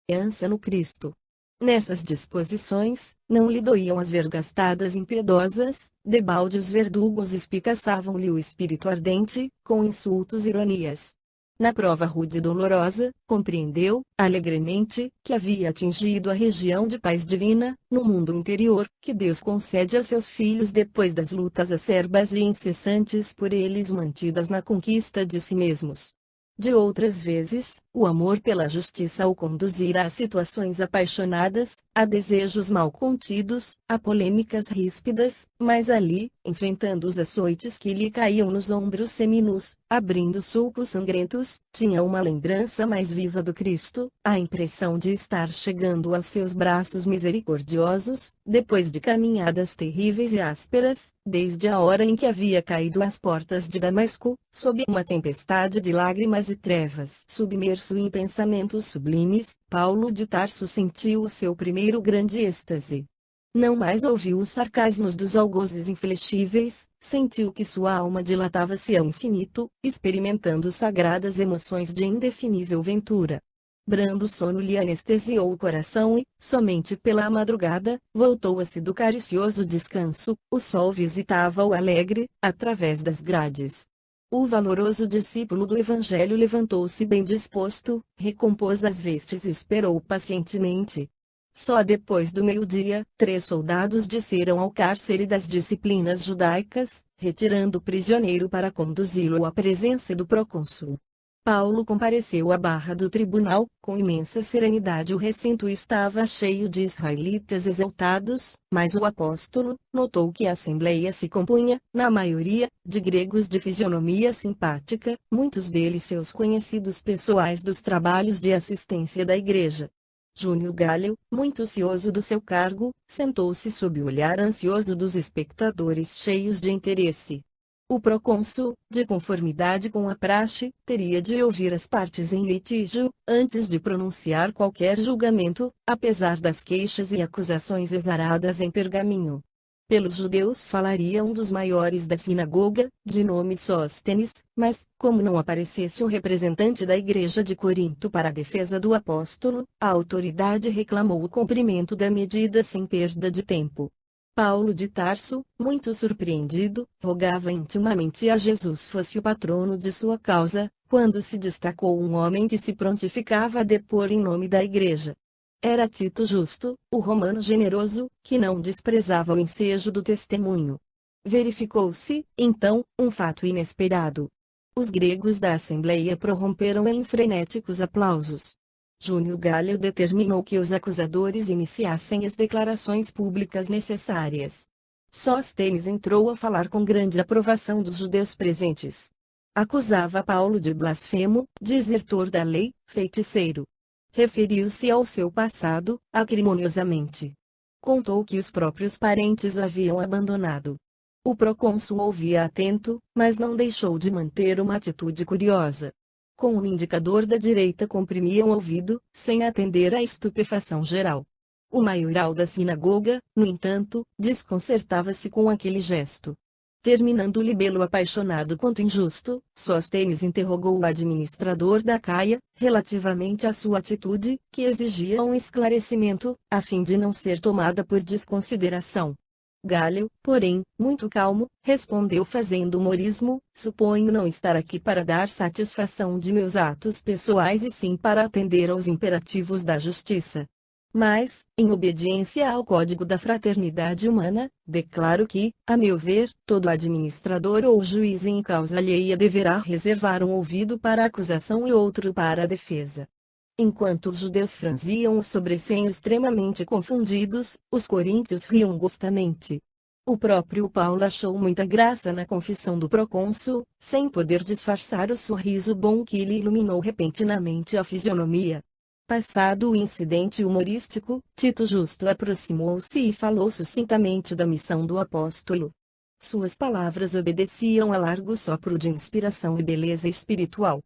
confiança no Cristo. Nessas disposições, não lhe doíam as vergastadas impiedosas, debalde os verdugos espicaçavam-lhe o espírito ardente, com insultos e ironias. Na prova rude e dolorosa, compreendeu, alegremente, que havia atingido a região de paz divina, no mundo interior, que Deus concede a seus filhos depois das lutas acerbas e incessantes por eles mantidas na conquista de si mesmos. De outras vezes, o amor pela justiça o conduzirá a situações apaixonadas, a desejos mal contidos, a polêmicas ríspidas, mas ali, enfrentando os açoites que lhe caíam nos ombros seminus, abrindo sulcos sangrentos, tinha uma lembrança mais viva do Cristo, a impressão de estar chegando aos seus braços misericordiosos, depois de caminhadas terríveis e ásperas, desde a hora em que havia caído às portas de Damasco, sob uma tempestade de lágrimas e trevas. Submerso em pensamentos sublimes, Paulo de Tarso sentiu o seu primeiro grande êxtase. Não mais ouviu os sarcasmos dos algozes inflexíveis, sentiu que sua alma dilatava-se ao infinito, experimentando sagradas emoções de indefinível ventura. Brando sono lhe anestesiou o coração e, somente pela madrugada, voltou-se do caricioso descanso, o sol visitava-o alegre, através das grades. O valoroso discípulo do Evangelho levantou-se bem disposto, recompôs as vestes e esperou pacientemente. Só depois do meio-dia, 3 soldados desceram ao cárcere das disciplinas judaicas, retirando o prisioneiro para conduzi-lo à presença do procônsul. Paulo compareceu à barra do tribunal, com imensa serenidade. O recinto estava cheio de israelitas exaltados, mas o apóstolo notou que a assembleia se compunha, na maioria, de gregos de fisionomia simpática, muitos deles seus conhecidos pessoais dos trabalhos de assistência da igreja. Júnior Galho, muito cioso do seu cargo, sentou-se sob o olhar ansioso dos espectadores cheios de interesse. O procônsul, de conformidade com a praxe, teria de ouvir as partes em litígio, antes de pronunciar qualquer julgamento, apesar das queixas e acusações exaradas em pergaminho. Pelos judeus falaria um dos maiores da sinagoga, de nome Sóstenes, mas, como não aparecesse o representante da igreja de Corinto para a defesa do apóstolo, a autoridade reclamou o cumprimento da medida sem perda de tempo. Paulo de Tarso, muito surpreendido, rogava intimamente a Jesus fosse o patrono de sua causa, quando se destacou um homem que se prontificava a depor em nome da igreja. Era Tito Justo, o romano generoso, que não desprezava o ensejo do testemunho. Verificou-se, então, um fato inesperado. Os gregos da assembleia prorromperam em frenéticos aplausos. Júnior Galho determinou que os acusadores iniciassem as declarações públicas necessárias. Sóstenes entrou a falar com grande aprovação dos judeus presentes. Acusava Paulo de blasfemo, desertor da lei, feiticeiro. Referiu-se ao seu passado, acrimoniosamente. Contou que os próprios parentes o haviam abandonado. O procônsul ouvia atento, mas não deixou de manter uma atitude curiosa. Com o indicador da direita comprimia o ouvido, sem atender à estupefação geral. O maioral da sinagoga, no entanto, desconcertava-se com aquele gesto. Terminando o libelo apaixonado quanto injusto, Sóstenes interrogou o administrador da Caia, relativamente à sua atitude, que exigia um esclarecimento, a fim de não ser tomada por desconsideração. Galho, porém, muito calmo, respondeu fazendo humorismo: suponho não estar aqui para dar satisfação de meus atos pessoais e sim para atender aos imperativos da justiça. Mas, em obediência ao Código da Fraternidade Humana, declaro que, a meu ver, todo administrador ou juiz em causa alheia deverá reservar um ouvido para a acusação e outro para a defesa. Enquanto os judeus franziam o sobrecenho extremamente confundidos, os coríntios riam gostamente. O próprio Paulo achou muita graça na confissão do procônsul, sem poder disfarçar o sorriso bom que lhe iluminou repentinamente a fisionomia. Passado o incidente humorístico, Tito Justo aproximou-se e falou sucintamente da missão do apóstolo. Suas palavras obedeciam a largo sopro de inspiração e beleza espiritual.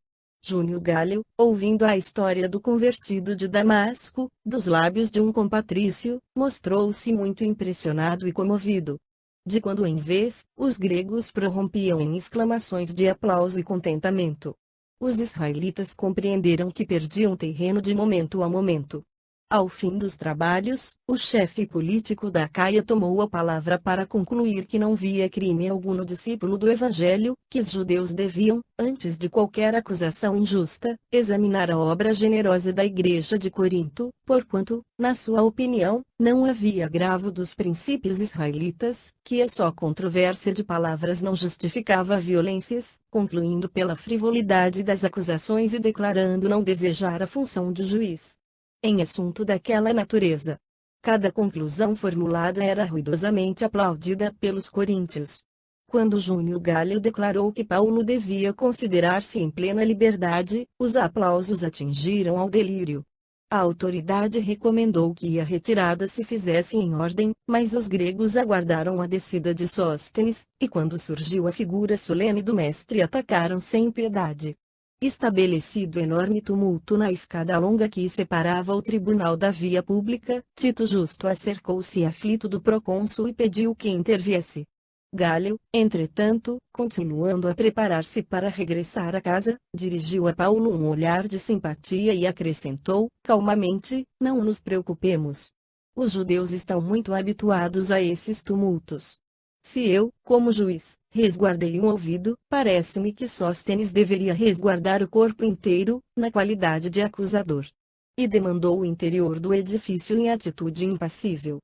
Júnior Galho, ouvindo a história do convertido de Damasco, dos lábios de um compatrício, mostrou-se muito impressionado e comovido. De quando em vez, os gregos prorrompiam em exclamações de aplauso e contentamento. Os israelitas compreenderam que perdiam terreno de momento a momento. Ao fim dos trabalhos, o chefe político da Acaia tomou a palavra para concluir que não via crime algum no discípulo do Evangelho, que os judeus deviam, antes de qualquer acusação injusta, examinar a obra generosa da Igreja de Corinto, porquanto, na sua opinião, não havia agravo dos princípios israelitas, que a só controvérsia de palavras não justificava violências, concluindo pela frivolidade das acusações e declarando não desejar a função de juiz em assunto daquela natureza. Cada conclusão formulada era ruidosamente aplaudida pelos coríntios. Quando Júnior Galho declarou que Paulo devia considerar-se em plena liberdade, os aplausos atingiram ao delírio. A autoridade recomendou que a retirada se fizesse em ordem, mas os gregos aguardaram a descida de Sóstenes, e quando surgiu a figura solene do mestre atacaram sem piedade. Estabelecido enorme tumulto na escada longa que separava o tribunal da via pública, Tito Justo acercou-se aflito do procônsul e pediu que interviesse. Galho, entretanto, continuando a preparar-se para regressar a casa, dirigiu a Paulo um olhar de simpatia e acrescentou, calmamente, não nos preocupemos. Os judeus estão muito habituados a esses tumultos. Se eu, como juiz, resguardei um ouvido, parece-me que Sóstenes deveria resguardar o corpo inteiro, na qualidade de acusador. E demandou o interior do edifício em atitude impassível.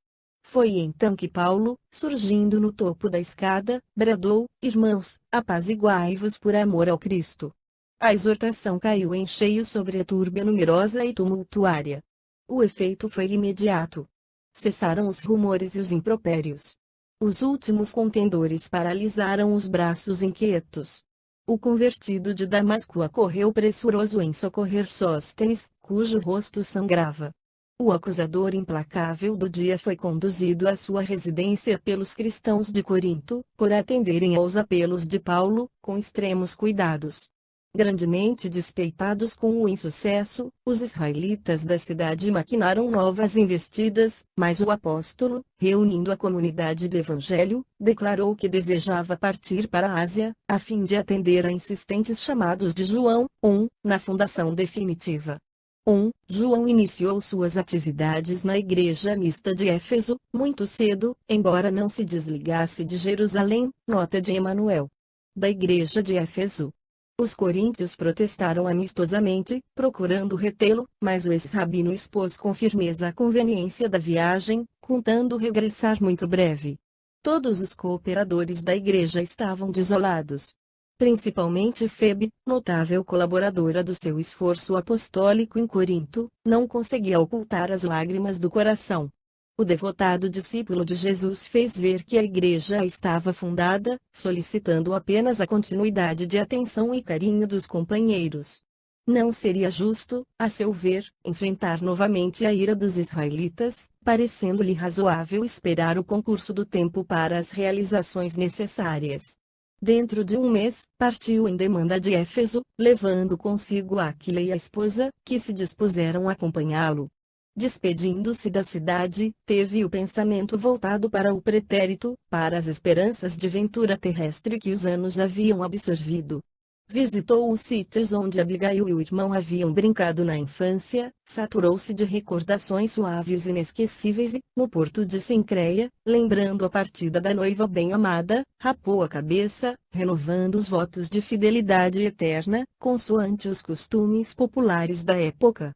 Foi então que Paulo, surgindo no topo da escada, bradou: Irmãos, apaziguai-vos por amor ao Cristo. A exortação caiu em cheio sobre a turba numerosa e tumultuária. O efeito foi imediato. Cessaram os rumores e os impropérios. Os últimos contendores paralisaram os braços inquietos. O convertido de Damasco acorreu pressuroso em socorrer Sóstenes, cujo rosto sangrava. O acusador implacável do dia foi conduzido à sua residência pelos cristãos de Corinto, por atenderem aos apelos de Paulo, com extremos cuidados. Grandemente despeitados com o insucesso, os israelitas da cidade maquinaram novas investidas, mas o apóstolo, reunindo a comunidade do Evangelho, declarou que desejava partir para a Ásia, a fim de atender a insistentes chamados de João, na fundação definitiva. João iniciou suas atividades na igreja mista de Éfeso, muito cedo, embora não se desligasse de Jerusalém, nota de Emanuel. Da igreja de Éfeso. Os coríntios protestaram amistosamente, procurando retê-lo, mas o ex-rabino expôs com firmeza a conveniência da viagem, contando regressar muito breve. Todos os cooperadores da igreja estavam desolados. Principalmente Febe, notável colaboradora do seu esforço apostólico em Corinto, não conseguia ocultar as lágrimas do coração. O devotado discípulo de Jesus fez ver que a igreja estava fundada, solicitando apenas a continuidade de atenção e carinho dos companheiros. Não seria justo, a seu ver, enfrentar novamente a ira dos israelitas, parecendo-lhe razoável esperar o concurso do tempo para as realizações necessárias. Dentro de um mês, partiu em demanda de Éfeso, levando consigo Áquila e a esposa, que se dispuseram a acompanhá-lo. Despedindo-se da cidade, teve o pensamento voltado para o pretérito, para as esperanças de ventura terrestre que os anos haviam absorvido. Visitou os sítios onde Abigail e o irmão haviam brincado na infância, saturou-se de recordações suaves e inesquecíveis e, no porto de Cencreia, lembrando a partida da noiva bem-amada, rapou a cabeça, renovando os votos de fidelidade eterna, consoante os costumes populares da época.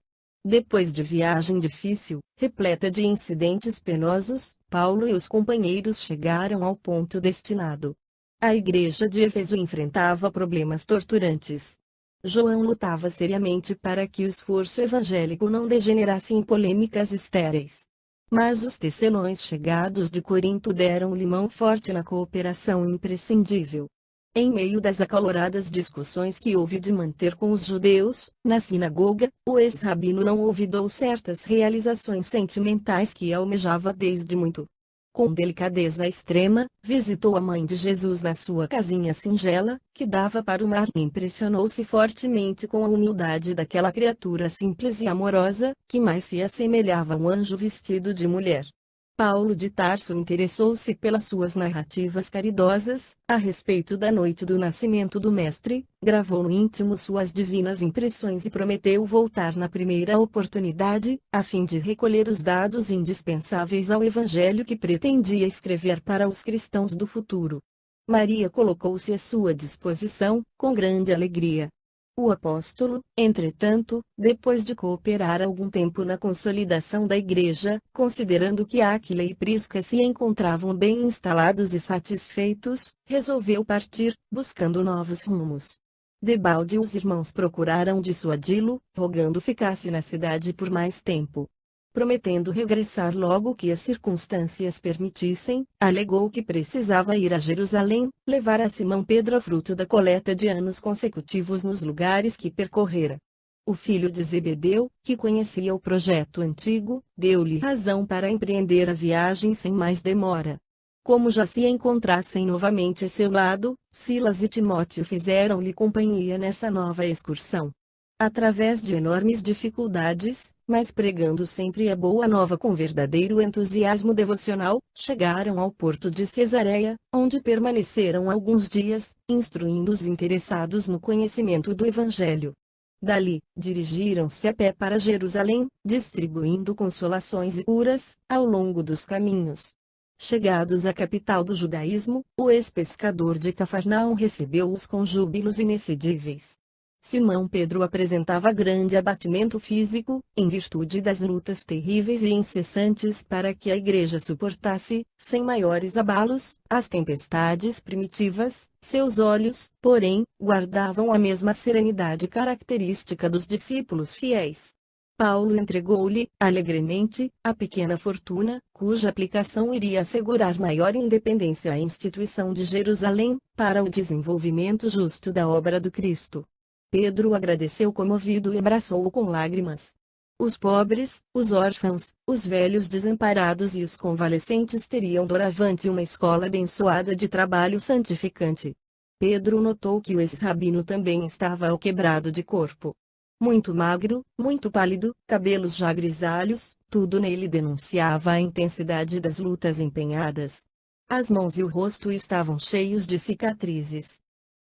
Depois de viagem difícil, repleta de incidentes penosos, Paulo e os companheiros chegaram ao ponto destinado. A igreja de Éfeso enfrentava problemas torturantes. João lutava seriamente para que o esforço evangélico não degenerasse em polêmicas estéreis. Mas os tecelões chegados de Corinto deram-lhe mão forte na cooperação imprescindível. Em meio das acaloradas discussões que houve de manter com os judeus, na sinagoga, o ex-rabino não olvidou certas realizações sentimentais que almejava desde muito. Com delicadeza extrema, visitou a mãe de Jesus na sua casinha singela, que dava para o mar e impressionou-se fortemente com a humildade daquela criatura simples e amorosa, que mais se assemelhava a um anjo vestido de mulher. Paulo de Tarso interessou-se pelas suas narrativas caridosas, a respeito da noite do nascimento do Mestre, gravou no íntimo suas divinas impressões e prometeu voltar na primeira oportunidade, a fim de recolher os dados indispensáveis ao Evangelho que pretendia escrever para os cristãos do futuro. Maria colocou-se à sua disposição, com grande alegria. O apóstolo, entretanto, depois de cooperar algum tempo na consolidação da igreja, considerando que Áquila e Prisca se encontravam bem instalados e satisfeitos, resolveu partir, buscando novos rumos. Debalde os irmãos procuraram dissuadi-lo, rogando ficasse na cidade por mais tempo. Prometendo regressar logo que as circunstâncias permitissem, alegou que precisava ir a Jerusalém, levar a Simão Pedro fruto da coleta de anos consecutivos nos lugares que percorrera. O filho de Zebedeu, que conhecia o projeto antigo, deu-lhe razão para empreender a viagem sem mais demora. Como já se encontrassem novamente a seu lado, Silas e Timóteo fizeram-lhe companhia nessa nova excursão. Através de enormes dificuldades, mas pregando sempre a boa nova com verdadeiro entusiasmo devocional, chegaram ao porto de Cesareia, onde permaneceram alguns dias, instruindo os interessados no conhecimento do Evangelho. Dali, dirigiram-se a pé para Jerusalém, distribuindo consolações e curas, ao longo dos caminhos. Chegados à capital do judaísmo, o ex-pescador de Cafarnaum recebeu-os com júbilos inexcedíveis. Simão Pedro apresentava grande abatimento físico, em virtude das lutas terríveis e incessantes para que a igreja suportasse, sem maiores abalos, as tempestades primitivas. Seus olhos, porém, guardavam a mesma serenidade característica dos discípulos fiéis. Paulo entregou-lhe, alegremente, a pequena fortuna, cuja aplicação iria assegurar maior independência à instituição de Jerusalém, para o desenvolvimento justo da obra do Cristo. Pedro agradeceu comovido e abraçou-o com lágrimas. Os pobres, os órfãos, os velhos desamparados e os convalescentes teriam doravante uma escola abençoada de trabalho santificante. Pedro notou que o ex-rabino também estava alquebrado de corpo. Muito magro, muito pálido, cabelos já grisalhos, tudo nele denunciava a intensidade das lutas empenhadas. As mãos e o rosto estavam cheios de cicatrizes.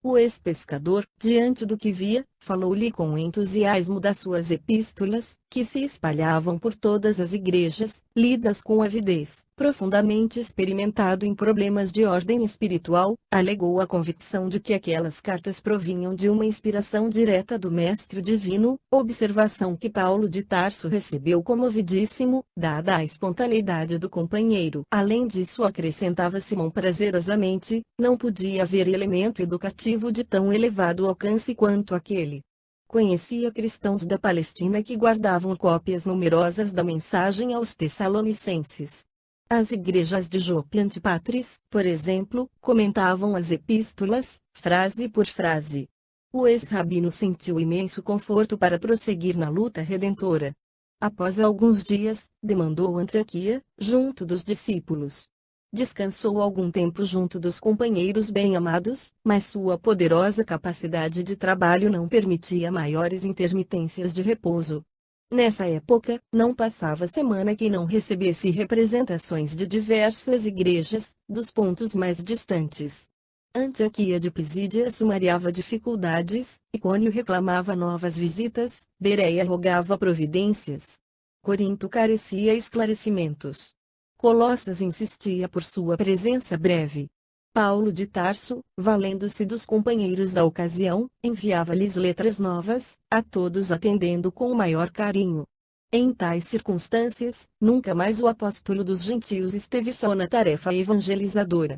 O ex-pescador, diante do que via, falou-lhe com entusiasmo das suas epístolas, que se espalhavam por todas as igrejas, lidas com avidez. Profundamente experimentado em problemas de ordem espiritual, alegou a convicção de que aquelas cartas provinham de uma inspiração direta do Mestre Divino, observação que Paulo de Tarso recebeu comovidíssimo, dada a espontaneidade do companheiro. Além disso, acrescentava Simão prazerosamente, não podia haver elemento educativo de tão elevado alcance quanto aquele. Conhecia cristãos da Palestina que guardavam cópias numerosas da mensagem aos Tessalonicenses. As igrejas de Jope e Antipatris, por exemplo, comentavam as epístolas, frase por frase. O ex-rabino sentiu imenso conforto para prosseguir na luta redentora. Após alguns dias, demandou Antioquia, junto dos discípulos. Descansou algum tempo junto dos companheiros bem-amados, mas sua poderosa capacidade de trabalho não permitia maiores intermitências de repouso. Nessa época, não passava semana que não recebesse representações de diversas igrejas, dos pontos mais distantes. Antioquia de Pisídia sumariava dificuldades, Icônio reclamava novas visitas, Bereia rogava providências. Corinto carecia esclarecimentos. Colossas insistia por sua presença breve. Paulo de Tarso, valendo-se dos companheiros da ocasião, enviava-lhes letras novas, a todos atendendo com o maior carinho. Em tais circunstâncias, nunca mais o apóstolo dos gentios esteve só na tarefa evangelizadora.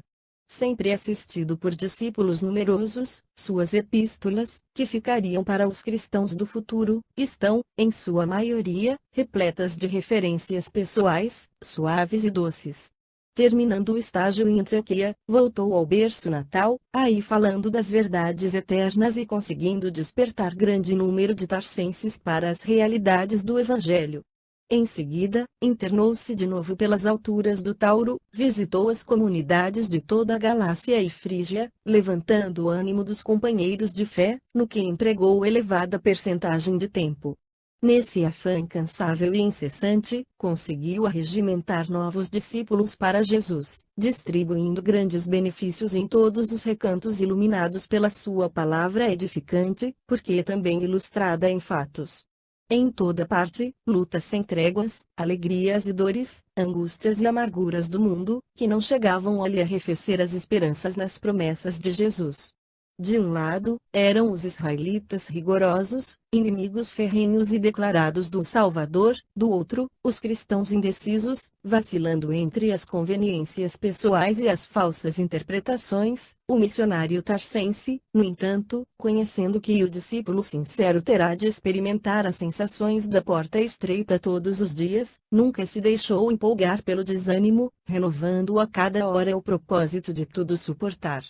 Sempre assistido por discípulos numerosos, suas epístolas, que ficariam para os cristãos do futuro, estão, em sua maioria, repletas de referências pessoais, suaves e doces. Terminando o estágio em Antioquia, voltou ao berço natal, aí falando das verdades eternas e conseguindo despertar grande número de tarsenses para as realidades do Evangelho. Em seguida, internou-se de novo pelas alturas do Tauro, visitou as comunidades de toda a Galácia e Frígia, levantando o ânimo dos companheiros de fé, no que empregou elevada percentagem de tempo. Nesse afã incansável e incessante, conseguiu arregimentar novos discípulos para Jesus, distribuindo grandes benefícios em todos os recantos iluminados pela sua palavra edificante, porque também ilustrada em fatos. Em toda parte, lutas sem tréguas, alegrias e dores, angústias e amarguras do mundo, que não chegavam a lhe arrefecer as esperanças nas promessas de Jesus. De um lado, eram os israelitas rigorosos, inimigos ferrenhos e declarados do Salvador; do outro, os cristãos indecisos, vacilando entre as conveniências pessoais e as falsas interpretações. O missionário tarsense, no entanto, conhecendo que o discípulo sincero terá de experimentar as sensações da porta estreita todos os dias, nunca se deixou empolgar pelo desânimo, renovando a cada hora o propósito de tudo suportar.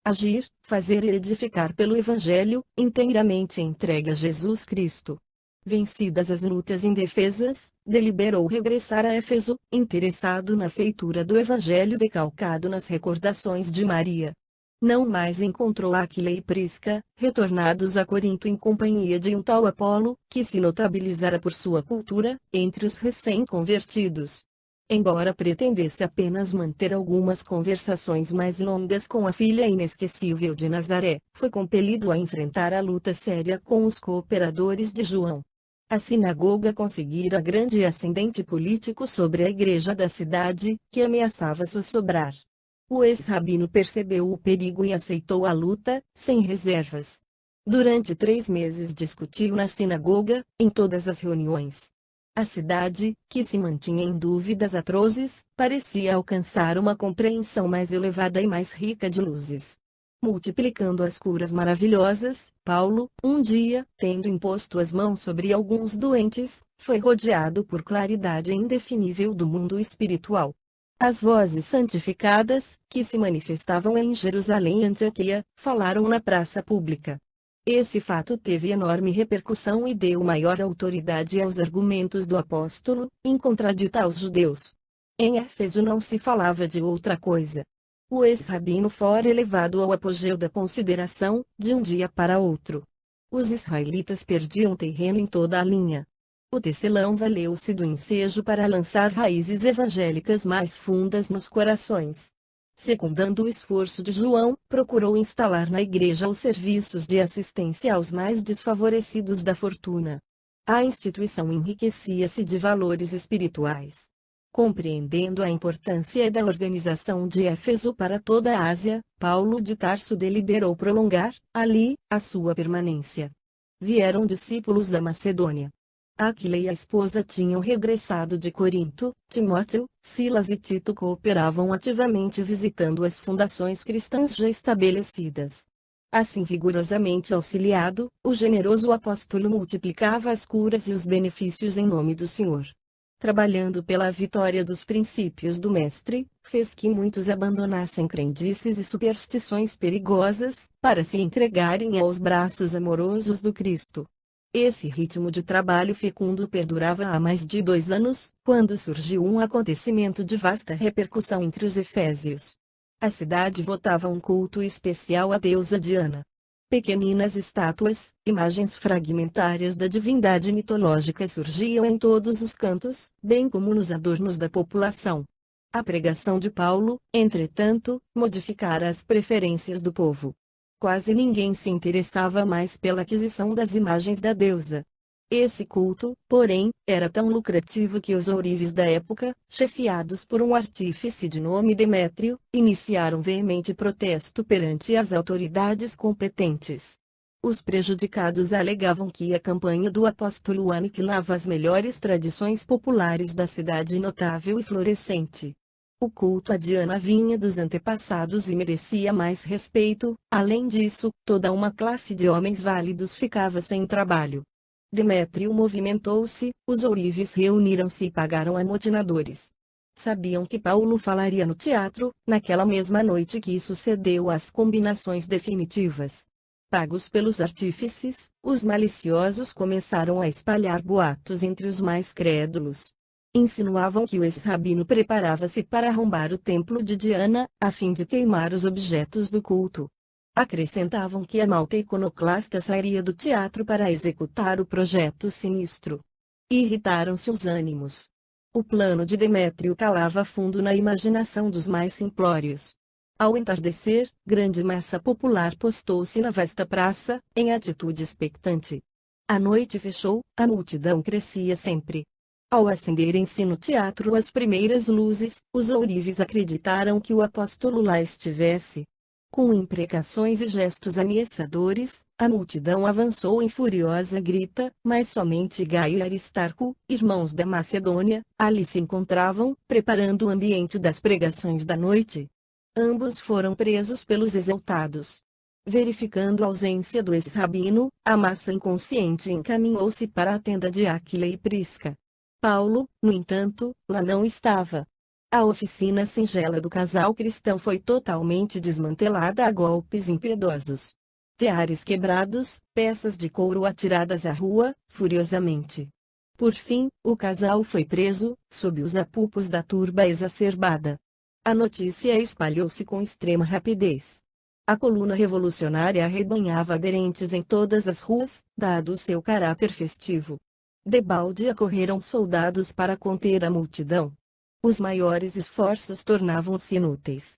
Agir, fazer e edificar pelo Evangelho, inteiramente entregue a Jesus Cristo. Vencidas as lutas indefesas, deliberou regressar a Éfeso, interessado na feitura do Evangelho decalcado nas recordações de Maria. Não mais encontrou Áquila e Prisca, retornados a Corinto em companhia de um tal Apolo, que se notabilizara por sua cultura, entre os recém-convertidos. Embora pretendesse apenas manter algumas conversações mais longas com a filha inesquecível de Nazaré, foi compelido a enfrentar a luta séria com os cooperadores de João. A sinagoga conseguira grande ascendente político sobre a igreja da cidade, que ameaçava sussobrar. O ex-rabino percebeu o perigo e aceitou a luta, sem reservas. Durante 3 meses discutiu na sinagoga, em todas as reuniões. A cidade, que se mantinha em dúvidas atrozes, parecia alcançar uma compreensão mais elevada e mais rica de luzes. Multiplicando as curas maravilhosas, Paulo, um dia, tendo imposto as mãos sobre alguns doentes, foi rodeado por claridade indefinível do mundo espiritual. As vozes santificadas, que se manifestavam em Jerusalém e Antioquia, falaram na praça pública. Esse fato teve enorme repercussão e deu maior autoridade aos argumentos do apóstolo, incontradita aos judeus. Em Éfeso não se falava de outra coisa. O ex-rabino fora elevado ao apogeu da consideração, de um dia para outro. Os israelitas perdiam terreno em toda a linha. O tecelão valeu-se do ensejo para lançar raízes evangélicas mais fundas nos corações. Secundando o esforço de João, procurou instalar na igreja os serviços de assistência aos mais desfavorecidos da fortuna. A instituição enriquecia-se de valores espirituais. Compreendendo a importância da organização de Éfeso para toda a Ásia, Paulo de Tarso deliberou prolongar, ali, a sua permanência. Vieram discípulos da Macedônia. Áquila e a esposa tinham regressado de Corinto. Timóteo, Silas e Tito cooperavam ativamente visitando as fundações cristãs já estabelecidas. Assim vigorosamente auxiliado, o generoso apóstolo multiplicava as curas e os benefícios em nome do Senhor. Trabalhando pela vitória dos princípios do Mestre, fez que muitos abandonassem crendices e superstições perigosas, para se entregarem aos braços amorosos do Cristo. Esse ritmo de trabalho fecundo perdurava há mais de 2 anos, quando surgiu um acontecimento de vasta repercussão entre os efésios. A cidade votava um culto especial à deusa Diana. Pequeninas estátuas, imagens fragmentárias da divindade mitológica surgiam em todos os cantos, bem como nos adornos da população. A pregação de Paulo, entretanto, modificara as preferências do povo. Quase ninguém se interessava mais pela aquisição das imagens da deusa. Esse culto, porém, era tão lucrativo que os ourives da época, chefiados por um artífice de nome Demétrio, iniciaram veemente protesto perante as autoridades competentes. Os prejudicados alegavam que a campanha do apóstolo aniquilava as melhores tradições populares da cidade notável e florescente. O culto a Diana vinha dos antepassados e merecia mais respeito. Além disso, toda uma classe de homens válidos ficava sem trabalho. Demétrio movimentou-se, os ourives reuniram-se e pagaram amotinadores. Sabiam que Paulo falaria no teatro, naquela mesma noite que sucedeu às combinações definitivas. Pagos pelos artífices, os maliciosos começaram a espalhar boatos entre os mais crédulos. Insinuavam que o ex-rabino preparava-se para arrombar o templo de Diana, a fim de queimar os objetos do culto. Acrescentavam que a malta iconoclasta sairia do teatro para executar o projeto sinistro. Irritaram-se os ânimos. O plano de Demétrio calava fundo na imaginação dos mais simplórios. Ao entardecer, grande massa popular postou-se na vasta praça, em atitude expectante. A noite fechou, a multidão crescia sempre. Ao acenderem-se no teatro as primeiras luzes, os ourives acreditaram que o apóstolo lá estivesse. Com imprecações e gestos ameaçadores, a multidão avançou em furiosa grita, mas somente Gaio e Aristarco, irmãos da Macedônia, ali se encontravam, preparando o ambiente das pregações da noite. Ambos foram presos pelos exaltados. Verificando a ausência do ex-rabino, a massa inconsciente encaminhou-se para a tenda de Áquila e Prisca. Paulo, no entanto, lá não estava. A oficina singela do casal cristão foi totalmente desmantelada a golpes impiedosos. Teares quebrados, peças de couro atiradas à rua, furiosamente. Por fim, o casal foi preso, sob os apupos da turba exacerbada. A notícia espalhou-se com extrema rapidez. A coluna revolucionária arrebanhava aderentes em todas as ruas, dado o seu caráter festivo. Debalde acorreram soldados para conter a multidão. Os maiores esforços tornavam-se inúteis.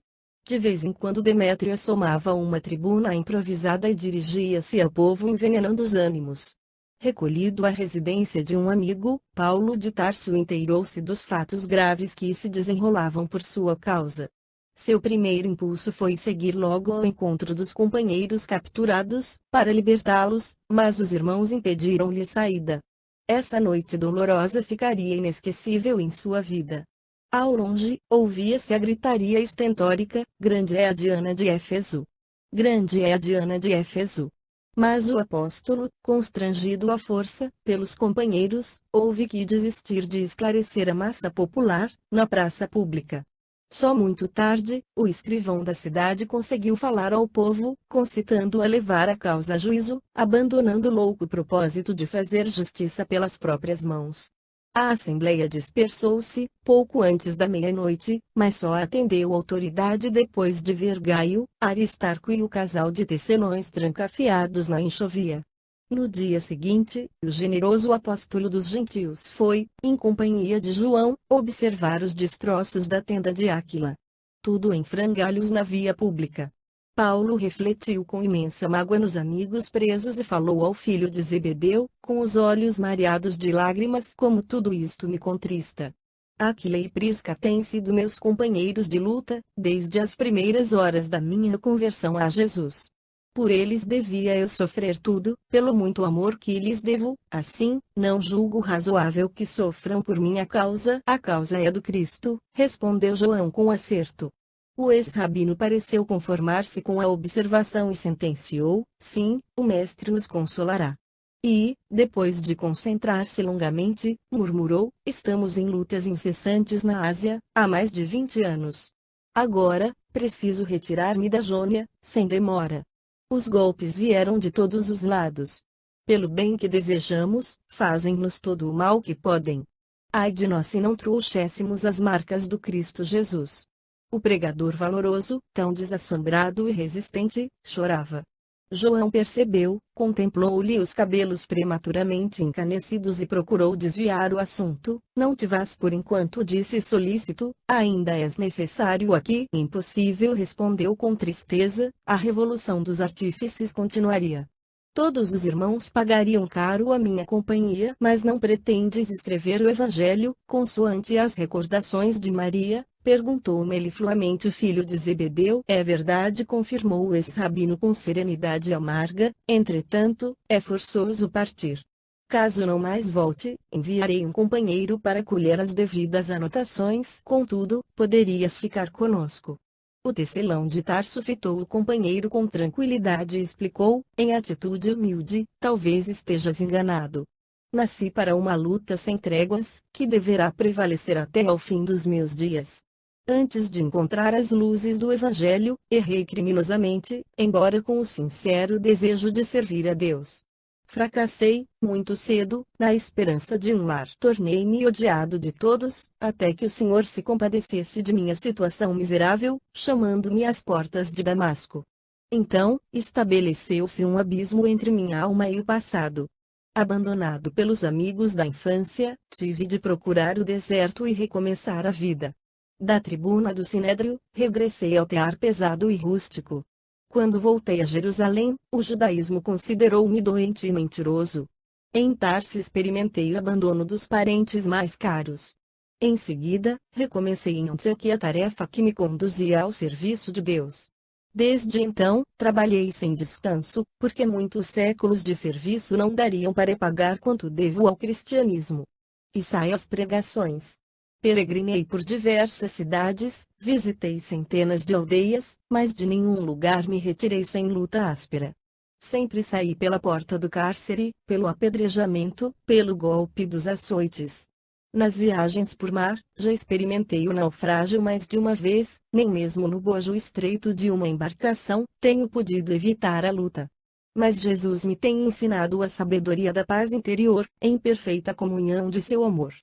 De vez em quando Demétrio assomava uma tribuna improvisada e dirigia-se ao povo envenenando os ânimos. Recolhido à residência de um amigo, Paulo de Tarso inteirou-se dos fatos graves que se desenrolavam por sua causa. Seu primeiro impulso foi seguir logo ao encontro dos companheiros capturados, para libertá-los, mas os irmãos impediram-lhe saída. Essa noite dolorosa ficaria inesquecível em sua vida. Ao longe, ouvia-se a gritaria estentórica: grande é a Diana de Éfeso! Grande é a Diana de Éfeso! Mas o apóstolo, constrangido à força, pelos companheiros, houve que desistir de esclarecer a massa popular, na praça pública. Só muito tarde, o escrivão da cidade conseguiu falar ao povo, concitando-o a levar a causa a juízo, abandonando o louco propósito de fazer justiça pelas próprias mãos. A assembleia dispersou-se, pouco antes da meia-noite, mas só atendeu autoridade depois de ver Gaio, Aristarco e o casal de tecelões trancafiados na enxovia. No dia seguinte, o generoso apóstolo dos gentios foi, em companhia de João, observar os destroços da tenda de Áquila. Tudo em frangalhos na via pública. Paulo refletiu com imensa mágoa nos amigos presos e falou ao filho de Zebedeu, com os olhos mareados de lágrimas: como tudo isto me contrista. Áquila e Prisca têm sido meus companheiros de luta, desde as primeiras horas da minha conversão a Jesus. Por eles devia eu sofrer tudo, pelo muito amor que lhes devo, assim, não julgo razoável que sofram por minha causa. A causa é do Cristo, respondeu João com acerto. O ex-rabino pareceu conformar-se com a observação e sentenciou: sim, o mestre nos consolará. E, depois de concentrar-se longamente, murmurou: estamos em lutas incessantes na Ásia, há mais de 20 anos. Agora, preciso retirar-me da Jônia, sem demora. Os golpes vieram de todos os lados. Pelo bem que desejamos, fazem-nos todo o mal que podem. Ai de nós se não trouxéssemos as marcas do Cristo Jesus. O pregador valoroso, tão desassombrado e resistente, chorava. João percebeu, contemplou-lhe os cabelos prematuramente encanecidos e procurou desviar o assunto. Não te vás por enquanto, disse solícito, ainda és necessário aqui. Impossível, respondeu com tristeza, a revolução dos artífices continuaria. Todos os irmãos pagariam caro a minha companhia. Mas não pretendes escrever o Evangelho, consoante as recordações de Maria? Perguntou melifluamente o filho de Zebedeu. É verdade, confirmou o ex-rabino com serenidade amarga, entretanto, é forçoso partir. Caso não mais volte, enviarei um companheiro para colher as devidas anotações. Contudo, poderias ficar conosco. O tecelão de Tarso fitou o companheiro com tranquilidade e explicou, em atitude humilde: talvez estejas enganado. Nasci para uma luta sem tréguas, que deverá prevalecer até ao fim dos meus dias. Antes de encontrar as luzes do Evangelho, errei criminosamente, embora com o sincero desejo de servir a Deus. Fracassei, muito cedo, na esperança de um lar. Tornei-me odiado de todos, até que o Senhor se compadecesse de minha situação miserável, chamando-me às portas de Damasco. Então, estabeleceu-se um abismo entre minha alma e o passado. Abandonado pelos amigos da infância, tive de procurar o deserto e recomeçar a vida. Da tribuna do Sinédrio, regressei ao tear pesado e rústico. Quando voltei a Jerusalém, o judaísmo considerou-me doente e mentiroso. Em Tarso experimentei o abandono dos parentes mais caros. Em seguida, recomecei em Antioquia a tarefa que me conduzia ao serviço de Deus. Desde então, trabalhei sem descanso, porque muitos séculos de serviço não dariam para pagar quanto devo ao cristianismo. E saí às pregações. Peregrinei por diversas cidades, visitei centenas de aldeias, mas de nenhum lugar me retirei sem luta áspera. Sempre saí pela porta do cárcere, pelo apedrejamento, pelo golpe dos açoites. Nas viagens por mar, já experimentei o naufrágio mais de uma vez, nem mesmo no bojo estreito de uma embarcação, tenho podido evitar a luta. Mas Jesus me tem ensinado a sabedoria da paz interior, em perfeita comunhão de seu amor.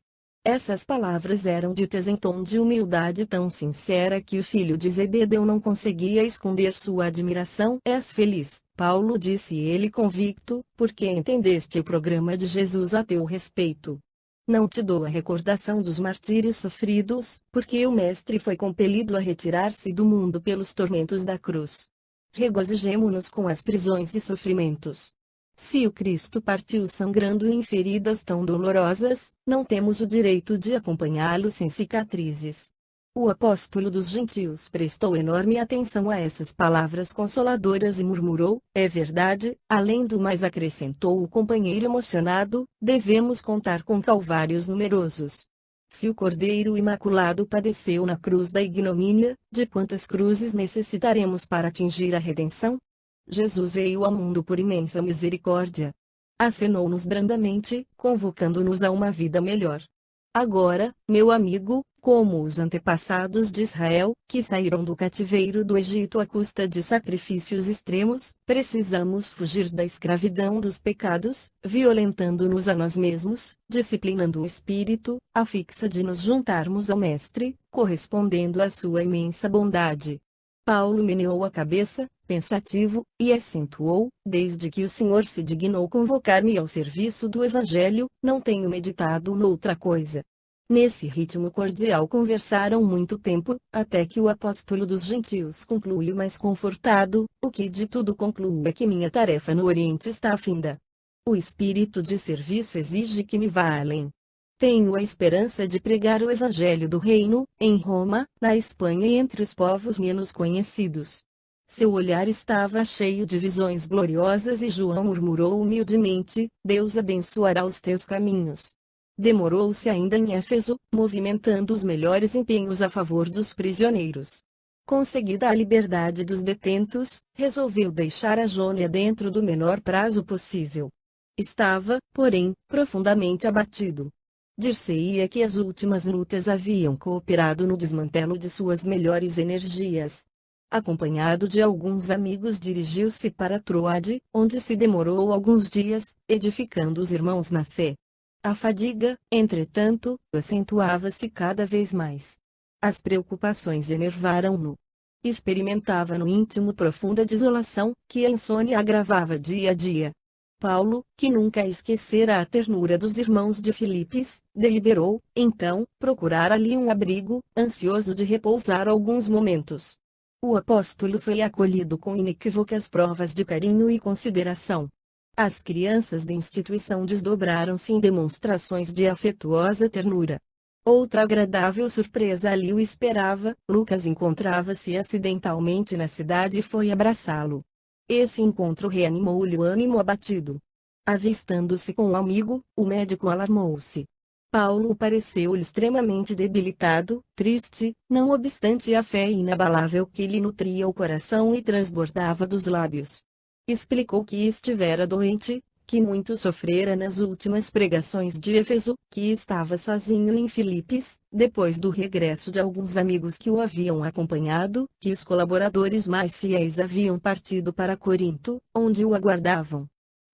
Essas palavras eram ditas em tom de humildade tão sincera que o filho de Zebedeu não conseguia esconder sua admiração. És feliz, Paulo, disse ele convicto, porque entendeste o programa de Jesus a teu respeito. Não te dou a recordação dos martírios sofridos, porque o Mestre foi compelido a retirar-se do mundo pelos tormentos da cruz. Regozijemo-nos com as prisões e sofrimentos. Se o Cristo partiu sangrando em feridas tão dolorosas, não temos o direito de acompanhá-lo sem cicatrizes. O apóstolo dos gentios prestou enorme atenção a essas palavras consoladoras e murmurou: é verdade, além do mais, acrescentou o companheiro emocionado, devemos contar com calvários numerosos. Se o Cordeiro Imaculado padeceu na cruz da ignomínia, de quantas cruzes necessitaremos para atingir a redenção? Jesus veio ao mundo por imensa misericórdia. Acenou-nos brandamente, convocando-nos a uma vida melhor. Agora, meu amigo, como os antepassados de Israel, que saíram do cativeiro do Egito à custa de sacrifícios extremos, precisamos fugir da escravidão dos pecados, violentando-nos a nós mesmos, disciplinando o espírito, a fixa de nos juntarmos ao Mestre, correspondendo à sua imensa bondade. Paulo meneou a cabeça, pensativo, e acentuou: desde que o Senhor se dignou convocar-me ao serviço do Evangelho, não tenho meditado noutra coisa. Nesse ritmo cordial conversaram muito tempo, até que o apóstolo dos gentios concluiu mais confortado: o que de tudo concluo é que minha tarefa no Oriente está finda. O espírito de serviço exige que me vá além. Tenho a esperança de pregar o Evangelho do Reino, em Roma, na Espanha e entre os povos menos conhecidos. Seu olhar estava cheio de visões gloriosas e João murmurou humildemente: Deus abençoará os teus caminhos. Demorou-se ainda em Éfeso, movimentando os melhores empenhos a favor dos prisioneiros. Conseguida a liberdade dos detentos, resolveu deixar a Jônia dentro do menor prazo possível. Estava, porém, profundamente abatido. Dir-se-ia que as últimas lutas haviam cooperado no desmantelo de suas melhores energias. Acompanhado de alguns amigos, dirigiu-se para Troade, onde se demorou alguns dias, edificando os irmãos na fé. A fadiga, entretanto, acentuava-se cada vez mais. As preocupações enervaram-no. Experimentava no íntimo profunda desolação, que a insônia agravava dia a dia. Paulo, que nunca esquecera a ternura dos irmãos de Filipos, deliberou, então, procurar ali um abrigo, ansioso de repousar alguns momentos. O apóstolo foi acolhido com inequívocas provas de carinho e consideração. As crianças da instituição desdobraram-se em demonstrações de afetuosa ternura. Outra agradável surpresa ali o esperava: Lucas encontrava-se acidentalmente na cidade e foi abraçá-lo. Esse encontro reanimou-lhe o ânimo abatido. Avistando-se com o amigo, o médico alarmou-se. Paulo pareceu-lhe extremamente debilitado, triste, não obstante a fé inabalável que lhe nutria o coração e transbordava dos lábios. Explicou que estivera doente, que muito sofrera nas últimas pregações de Éfeso, que estava sozinho em Filipos, depois do regresso de alguns amigos que o haviam acompanhado, que os colaboradores mais fiéis haviam partido para Corinto, onde o aguardavam.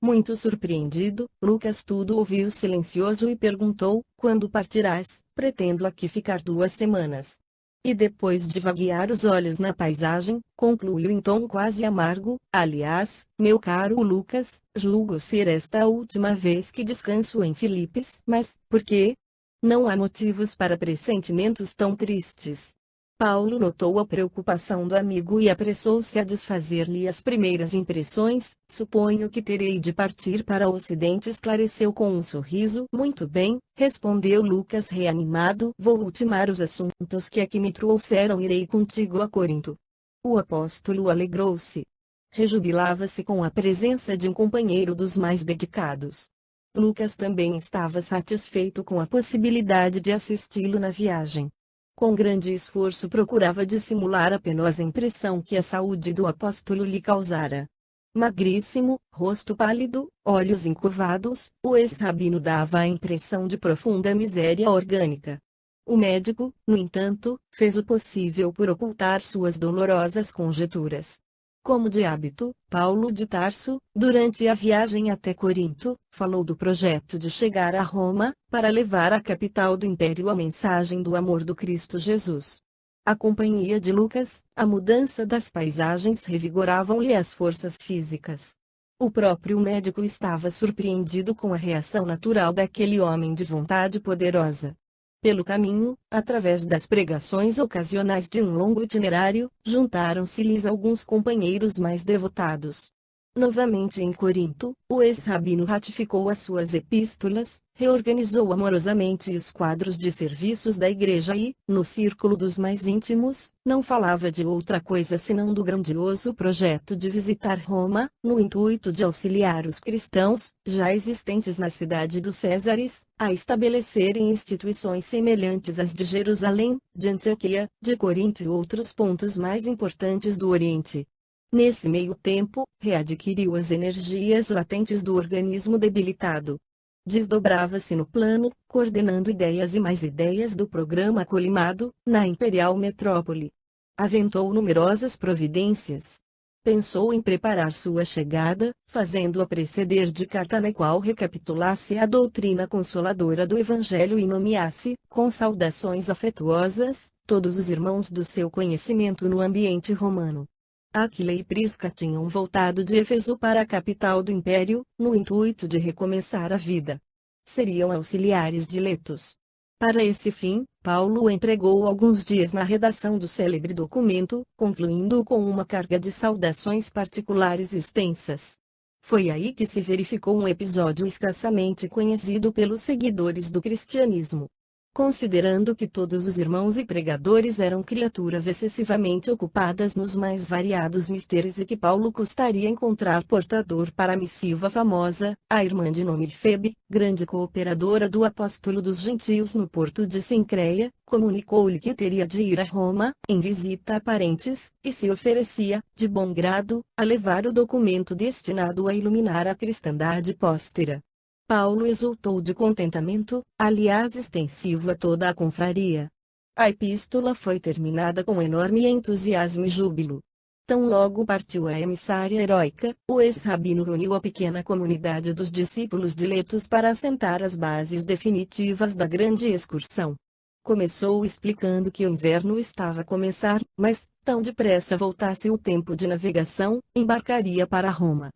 Muito surpreendido, Lucas tudo ouviu silencioso e perguntou: quando partirás? Pretendo aqui ficar 2 semanas. E depois de vaguear os olhos na paisagem, concluiu em tom quase amargo: aliás, meu caro Lucas, julgo ser esta a última vez que descanso em Filipos. Mas, por quê? Não há motivos para pressentimentos tão tristes. Paulo notou a preocupação do amigo e apressou-se a desfazer-lhe as primeiras impressões. Suponho que terei de partir para o Ocidente, esclareceu com um sorriso. Muito bem, respondeu Lucas reanimado. Vou ultimar os assuntos que aqui me trouxeram. Irei contigo a Corinto. O apóstolo alegrou-se. Rejubilava-se com a presença de um companheiro dos mais dedicados. Lucas também estava satisfeito com a possibilidade de assisti-lo na viagem. Com grande esforço procurava dissimular a penosa impressão que a saúde do apóstolo lhe causara. Magríssimo, rosto pálido, olhos encurvados, o ex-rabino dava a impressão de profunda miséria orgânica. O médico, no entanto, fez o possível por ocultar suas dolorosas conjecturas. Como de hábito, Paulo de Tarso, durante a viagem até Corinto, falou do projeto de chegar a Roma, para levar à capital do império a mensagem do amor do Cristo Jesus. A companhia de Lucas, a mudança das paisagens revigoravam-lhe as forças físicas. O próprio médico estava surpreendido com a reação natural daquele homem de vontade poderosa. Pelo caminho, através das pregações ocasionais de um longo itinerário, juntaram-se-lhes alguns companheiros mais devotados. Novamente em Corinto, o ex-rabino ratificou as suas epístolas, reorganizou amorosamente os quadros de serviços da igreja e, no círculo dos mais íntimos, não falava de outra coisa senão do grandioso projeto de visitar Roma, no intuito de auxiliar os cristãos, já existentes na cidade dos Césares, a estabelecerem instituições semelhantes às de Jerusalém, de Antioquia, de Corinto e outros pontos mais importantes do Oriente. Nesse meio tempo, readquiriu as energias latentes do organismo debilitado. Desdobrava-se no plano, coordenando ideias e mais ideias do programa colimado, na imperial metrópole. Aventou numerosas providências. Pensou em preparar sua chegada, fazendo-a preceder de carta na qual recapitulasse a doutrina consoladora do Evangelho e nomeasse, com saudações afetuosas, todos os irmãos do seu conhecimento no ambiente romano. Aquila e Prisca tinham voltado de Éfeso para a capital do império, no intuito de recomeçar a vida. Seriam auxiliares de Letos. Para esse fim, Paulo empregou alguns dias na redação do célebre documento, concluindo-o com uma carga de saudações particulares extensas. Foi aí que se verificou um episódio escassamente conhecido pelos seguidores do cristianismo. Considerando que todos os irmãos e pregadores eram criaturas excessivamente ocupadas nos mais variados mistérios e que Paulo custaria encontrar portador para a missiva famosa, a irmã de nome Febe, grande cooperadora do apóstolo dos gentios no porto de Cencreia, comunicou-lhe que teria de ir a Roma, em visita a parentes, e se oferecia, de bom grado, a levar o documento destinado a iluminar a cristandade póstera. Paulo exultou de contentamento, aliás extensivo a toda a confraria. A epístola foi terminada com enorme entusiasmo e júbilo. Tão logo partiu a emissária heróica, o ex-rabino reuniu a pequena comunidade dos discípulos de Letos para assentar as bases definitivas da grande excursão. Começou explicando que o inverno estava a começar, mas, tão depressa voltasse o tempo de navegação, embarcaria para Roma.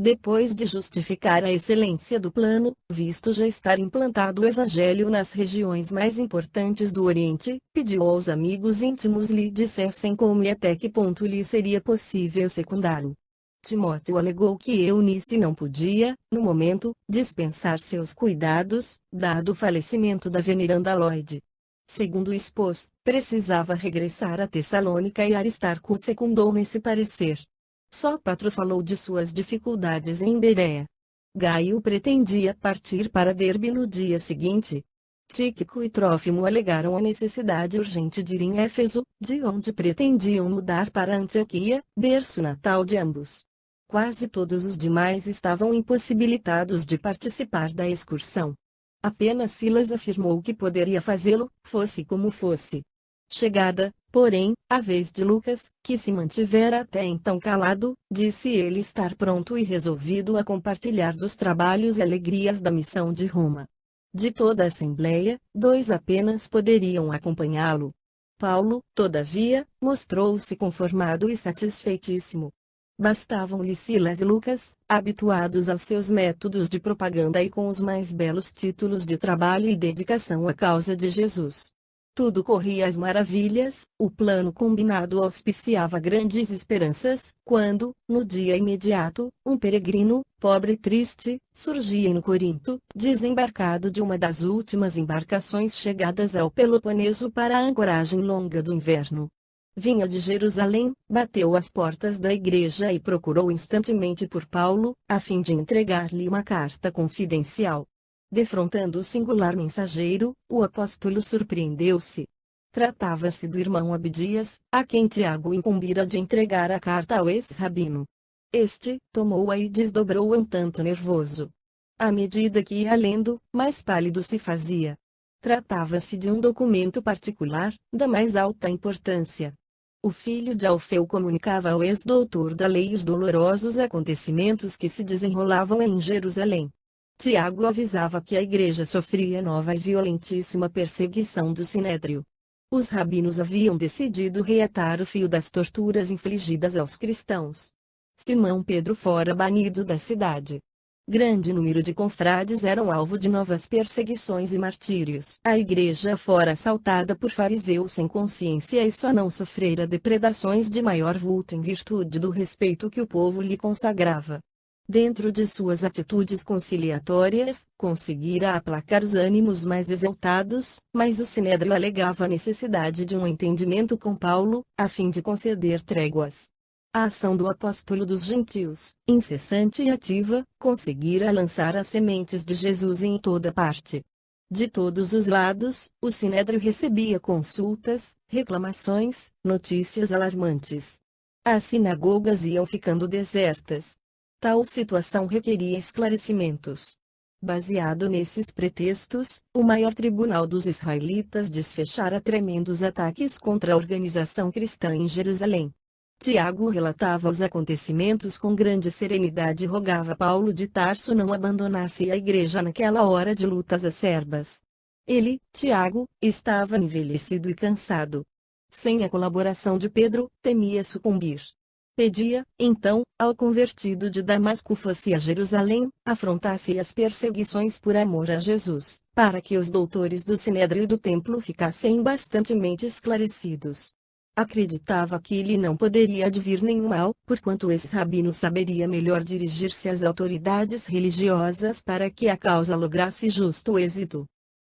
Depois de justificar a excelência do plano, visto já estar implantado o Evangelho nas regiões mais importantes do Oriente, pediu aos amigos íntimos lhe dissessem como e até que ponto lhe seria possível secundá-lo. Timóteo alegou que Eunice não podia, no momento, dispensar seus cuidados, dado o falecimento da veneranda Lloyd. Segundo expôs, precisava regressar a Tessalônica e Aristarco secundou nesse parecer. Sópatro falou de suas dificuldades em Bereia. Gaio pretendia partir para Derbe no dia seguinte. Tíquico e Trófimo alegaram a necessidade urgente de ir em Éfeso, de onde pretendiam mudar para Antioquia, berço natal de ambos. Quase todos os demais estavam impossibilitados de participar da excursão. Apenas Silas afirmou que poderia fazê-lo, fosse como fosse. Chegada, porém, a vez de Lucas, que se mantivera até então calado, disse ele estar pronto e resolvido a compartilhar dos trabalhos e alegrias da missão de Roma. De toda a assembleia, 2 apenas poderiam acompanhá-lo. Paulo, todavia, mostrou-se conformado e satisfeitíssimo. Bastavam-lhe Silas e Lucas, habituados aos seus métodos de propaganda e com os mais belos títulos de trabalho e dedicação à causa de Jesus. Tudo corria às maravilhas, o plano combinado auspiciava grandes esperanças, quando, no dia imediato, um peregrino, pobre e triste, surgia em Corinto, desembarcado de uma das últimas embarcações chegadas ao Peloponeso para a ancoragem longa do inverno. Vinha de Jerusalém, bateu às portas da igreja e procurou instantemente por Paulo, a fim de entregar-lhe uma carta confidencial. Defrontando o singular mensageiro, o apóstolo surpreendeu-se. Tratava-se do irmão Abdias, a quem Tiago incumbira de entregar a carta ao ex-rabino. Este, tomou-a e desdobrou-a um tanto nervoso. À medida que ia lendo, mais pálido se fazia. Tratava-se de um documento particular, da mais alta importância. O filho de Alfeu comunicava ao ex-doutor da lei os dolorosos acontecimentos que se desenrolavam em Jerusalém. Tiago avisava que a igreja sofria nova e violentíssima perseguição do Sinédrio. Os rabinos haviam decidido reatar o fio das torturas infligidas aos cristãos. Simão Pedro fora banido da cidade. Grande número de confrades eram alvo de novas perseguições e martírios. A igreja fora assaltada por fariseus sem consciência e só não sofrera depredações de maior vulto em virtude do respeito que o povo lhe consagrava. Dentro de suas atitudes conciliatórias, conseguira aplacar os ânimos mais exaltados, mas o Sinédrio alegava a necessidade de um entendimento com Paulo, a fim de conceder tréguas. A ação do apóstolo dos gentios, incessante e ativa, conseguira lançar as sementes de Jesus em toda parte. De todos os lados, o Sinédrio recebia consultas, reclamações, notícias alarmantes. As sinagogas iam ficando desertas. Tal situação requeria esclarecimentos. Baseado nesses pretextos, o maior tribunal dos israelitas desfechara tremendos ataques contra a organização cristã em Jerusalém. Tiago relatava os acontecimentos com grande serenidade e rogava Paulo de Tarso não abandonasse a igreja naquela hora de lutas acerbas. Ele, Tiago, estava envelhecido e cansado. Sem a colaboração de Pedro, temia sucumbir. Pedia, então, ao convertido de Damasco fosse a Jerusalém, afrontasse as perseguições por amor a Jesus, para que os doutores do Sinédrio e do Templo ficassem bastantemente esclarecidos. Acreditava que lhe não poderia advir nenhum mal, porquanto esse rabino saberia melhor dirigir-se às autoridades religiosas para que a causa lograsse justo êxito.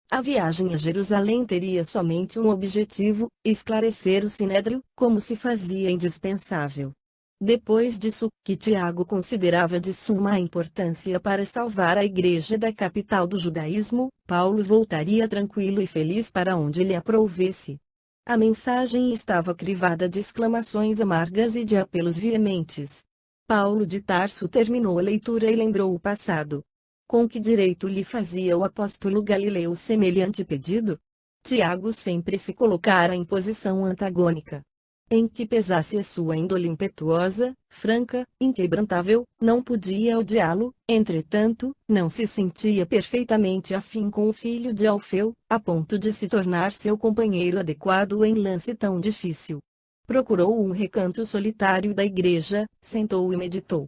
A viagem a Jerusalém teria somente um objetivo: esclarecer o Sinédrio, como se fazia indispensável. Depois disso, que Tiago considerava de suma importância para salvar a igreja da capital do judaísmo, Paulo voltaria tranquilo e feliz para onde lhe aprouvesse. A mensagem estava crivada de exclamações amargas e de apelos veementes. Paulo de Tarso terminou a leitura e lembrou o passado. Com que direito lhe fazia o apóstolo Galileu semelhante pedido? Tiago sempre se colocara em posição antagônica. Em que pesasse a sua índole impetuosa, franca, inquebrantável, não podia odiá-lo, entretanto, não se sentia perfeitamente afim com o filho de Alfeu, a ponto de se tornar seu companheiro adequado em lance tão difícil. Procurou um recanto solitário da igreja, sentou e meditou.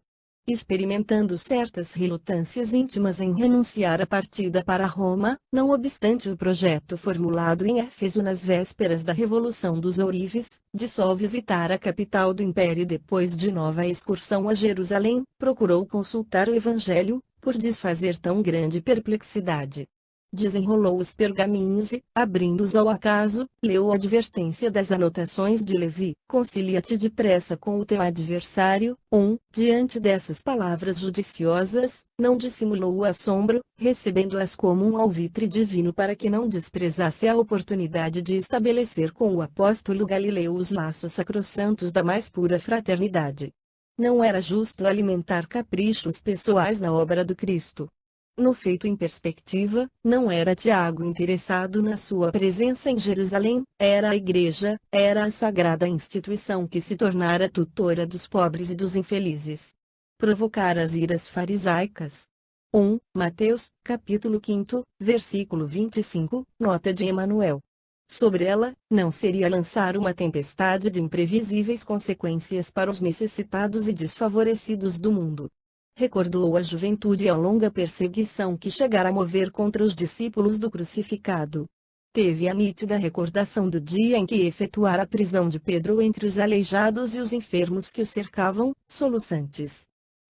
Experimentando certas relutâncias íntimas em renunciar à partida para Roma, não obstante o projeto formulado em Éfeso nas vésperas da Revolução dos Ourives, de só visitar a capital do Império depois de nova excursão a Jerusalém, procurou consultar o Evangelho, por desfazer tão grande perplexidade. Desenrolou os pergaminhos e, abrindo-os ao acaso, leu a advertência das anotações de Levi: concilia-te depressa com o teu adversário. Diante dessas palavras judiciosas, não dissimulou o assombro, recebendo-as como um alvitre divino para que não desprezasse a oportunidade de estabelecer com o apóstolo Galileu os laços sacrossantos da mais pura fraternidade. Não era justo alimentar caprichos pessoais na obra do Cristo. No feito em perspectiva, não era Tiago interessado na sua presença em Jerusalém, era a igreja, era a sagrada instituição que se tornara tutora dos pobres e dos infelizes. Provocar as iras farisaicas. Mateus, capítulo 5, versículo 25, nota de Emanuel. Sobre ela, não seria lançar uma tempestade de imprevisíveis consequências para os necessitados e desfavorecidos do mundo. Recordou a juventude e a longa perseguição que chegara a mover contra os discípulos do crucificado. Teve a nítida recordação do dia em que efetuara a prisão de Pedro entre os aleijados e os enfermos que o cercavam, soluçantes.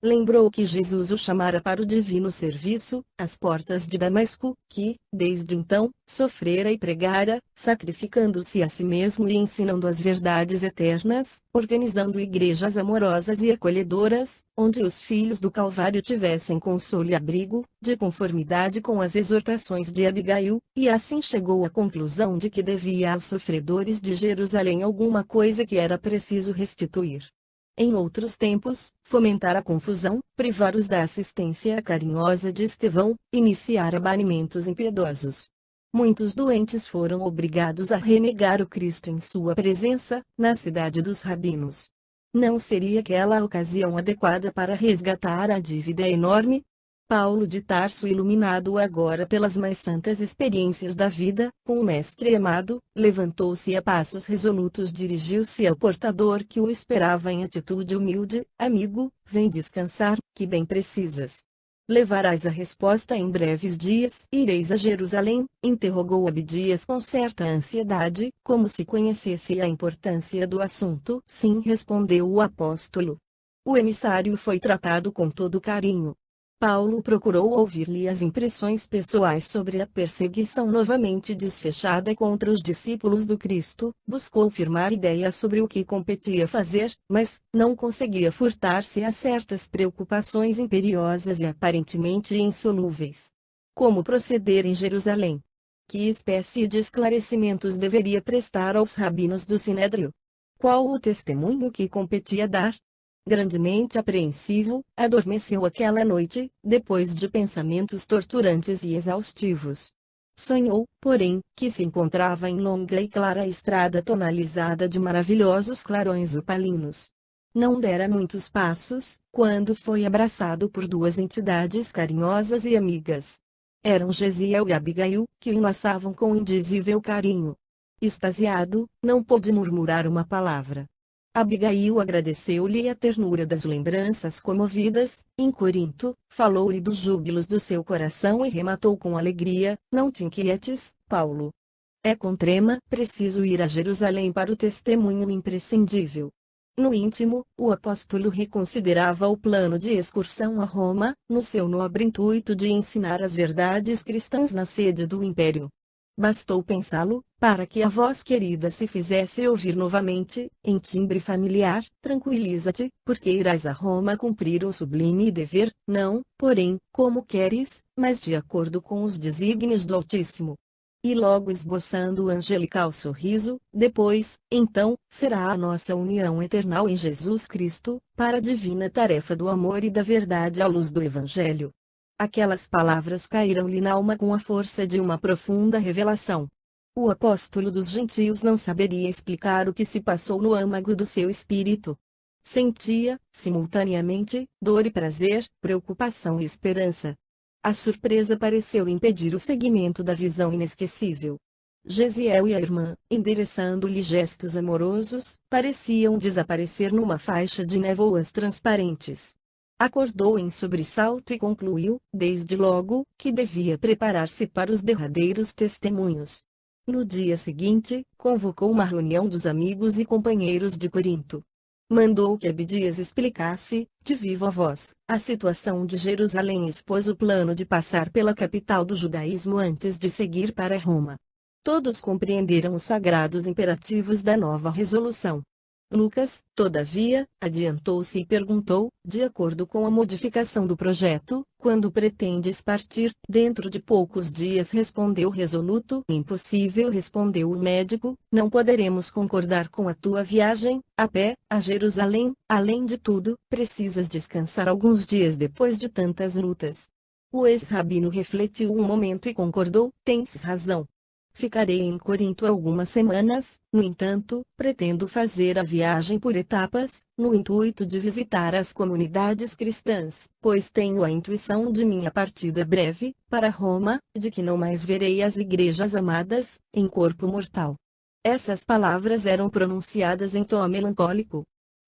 Lembrou que Jesus o chamara para o divino serviço, às portas de Damasco, que, desde então, sofrera e pregara, sacrificando-se a si mesmo e ensinando as verdades eternas, organizando igrejas amorosas e acolhedoras, onde os filhos do Calvário tivessem consolo e abrigo, de conformidade com as exortações de Abigail, e assim chegou à conclusão de que devia aos sofredores de Jerusalém alguma coisa que era preciso restituir. Em outros tempos, fomentar a confusão, privar-os da assistência carinhosa de Estevão, iniciar banimentos impiedosos. Muitos doentes foram obrigados a renegar o Cristo em sua presença, na cidade dos rabinos. Não seria aquela a ocasião adequada para resgatar a dívida enorme? Paulo de Tarso, iluminado agora pelas mais santas experiências da vida, com o Mestre amado, levantou-se e a passos resolutos dirigiu-se ao portador que o esperava em atitude humilde: amigo, vem descansar, que bem precisas. Levarás a resposta em breves dias. Ireis a Jerusalém? Interrogou Abdias com certa ansiedade, como se conhecesse a importância do assunto. Sim, respondeu o apóstolo. O emissário foi tratado com todo carinho. Paulo procurou ouvir-lhe as impressões pessoais sobre a perseguição novamente desfechada contra os discípulos do Cristo, buscou firmar ideias sobre o que competia fazer, mas não conseguia furtar-se a certas preocupações imperiosas e aparentemente insolúveis. Como proceder em Jerusalém? Que espécie de esclarecimentos deveria prestar aos rabinos do Sinédrio? Qual o testemunho que competia dar? Grandemente apreensivo, adormeceu aquela noite, depois de pensamentos torturantes e exaustivos. Sonhou, porém, que se encontrava em longa e clara estrada tonalizada de maravilhosos clarões opalinos. Não dera muitos passos, quando foi abraçado por duas entidades carinhosas e amigas. Eram Gesiel e Abigail, que o enlaçavam com indizível carinho. Extasiado, não pôde murmurar uma palavra. Abigail agradeceu-lhe a ternura das lembranças comovidas, em Corinto, falou-lhe dos júbilos do seu coração e rematou com alegria: não te inquietes, Paulo. É com trema preciso ir a Jerusalém para o testemunho imprescindível. No íntimo, o apóstolo reconsiderava o plano de excursão a Roma, no seu nobre intuito de ensinar as verdades cristãs na sede do império. Bastou pensá-lo, para que a voz querida se fizesse ouvir novamente, em timbre familiar: tranquiliza-te, porque irás a Roma cumprir um sublime dever, não, porém, como queres, mas de acordo com os desígnios do Altíssimo. E logo esboçando o angelical sorriso: depois, então, será a nossa união eternal em Jesus Cristo, para a divina tarefa do amor e da verdade à luz do Evangelho. Aquelas palavras caíram-lhe na alma com a força de uma profunda revelação. O apóstolo dos gentios não saberia explicar o que se passou no âmago do seu espírito. Sentia, simultaneamente, dor e prazer, preocupação e esperança. A surpresa pareceu impedir o seguimento da visão inesquecível. Gesiel e a irmã, endereçando-lhe gestos amorosos, pareciam desaparecer numa faixa de névoas transparentes. Acordou em sobressalto e concluiu, desde logo, que devia preparar-se para os derradeiros testemunhos. No dia seguinte, convocou uma reunião dos amigos e companheiros de Corinto. Mandou que Abdias explicasse, de viva voz, a situação de Jerusalém e expôs o plano de passar pela capital do judaísmo antes de seguir para Roma. Todos compreenderam os sagrados imperativos da nova resolução. Lucas, todavia, adiantou-se e perguntou: de acordo com a modificação do projeto, quando pretendes partir? Dentro de poucos dias, respondeu resoluto. Impossível, respondeu o médico, não poderemos concordar com a tua viagem, a pé, a Jerusalém. Além de tudo, precisas descansar alguns dias depois de tantas lutas. O ex-rabino refletiu um momento e concordou: tens razão. ficarei em Corinto algumas semanas, no entanto, pretendo fazer a viagem por etapas, no intuito de visitar as comunidades cristãs, pois tenho a intuição de minha partida breve, para Roma, de que não mais verei as igrejas amadas, em corpo mortal. Essas palavras eram pronunciadas em tom melancólico.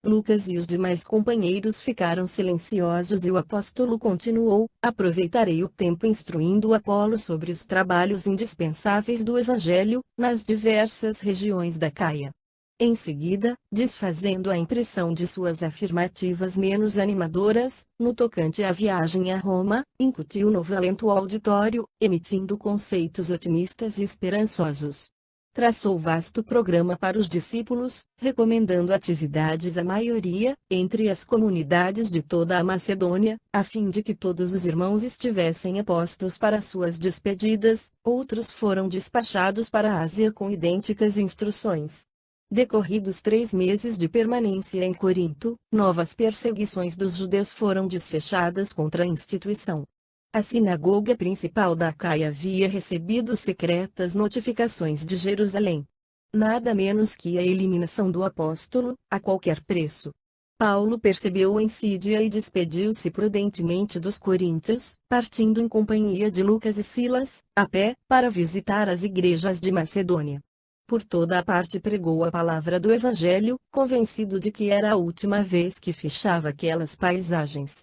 Lucas e os demais companheiros ficaram silenciosos e o apóstolo continuou: aproveitarei o tempo instruindo Apolo sobre os trabalhos indispensáveis do Evangelho, nas diversas regiões da Caia. Em seguida, desfazendo a impressão de suas afirmativas menos animadoras, no tocante à viagem a Roma, incutiu novo alento ao auditório, emitindo conceitos otimistas e esperançosos. Traçou vasto programa para os discípulos, recomendando atividades à maioria, entre as comunidades de toda a Macedônia, a fim de que todos os irmãos estivessem apostos para suas despedidas. Outros foram despachados para a Ásia com idênticas instruções. Decorridos 3 meses de permanência em Corinto, novas perseguições dos judeus foram desfechadas contra a instituição. A sinagoga principal da Caia havia recebido secretas notificações de Jerusalém. Nada menos que a eliminação do apóstolo, a qualquer preço. Paulo percebeu a insídia e despediu-se prudentemente dos coríntios, partindo em companhia de Lucas e Silas, a pé, para visitar as igrejas de Macedônia. Por toda a parte pregou a palavra do Evangelho, convencido de que era a última vez que fechava aquelas paisagens.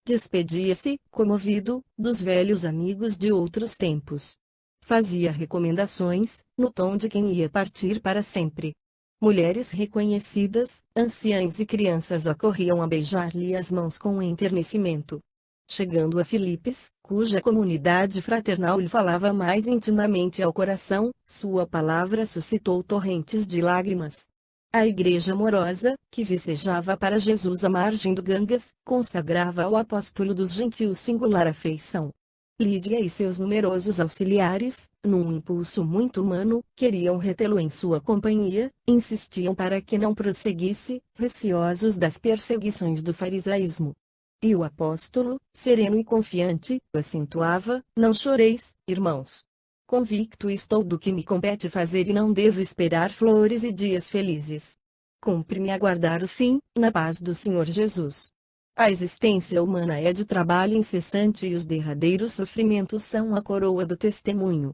Despedia-se, comovido, dos velhos amigos de outros tempos. Fazia recomendações, no tom de quem ia partir para sempre. Mulheres reconhecidas, anciãs e crianças acorriam a beijar-lhe as mãos com enternecimento. Chegando a Filipos, cuja comunidade fraternal lhe falava mais intimamente ao coração, sua palavra suscitou torrentes de lágrimas. A igreja amorosa, que vicejava para Jesus à margem do Ganges, consagrava ao apóstolo dos gentios singular afeição. Lídia e seus numerosos auxiliares, num impulso muito humano, queriam retê-lo em sua companhia, insistiam para que não prosseguisse, receosos das perseguições do farisaísmo. E o apóstolo, sereno e confiante, acentuava: não choreis, irmãos. Convicto estou do que me compete fazer e não devo esperar flores e dias felizes. Cumpre-me aguardar o fim, na paz do Senhor Jesus. A existência humana é de trabalho incessante e os derradeiros sofrimentos são a coroa do testemunho.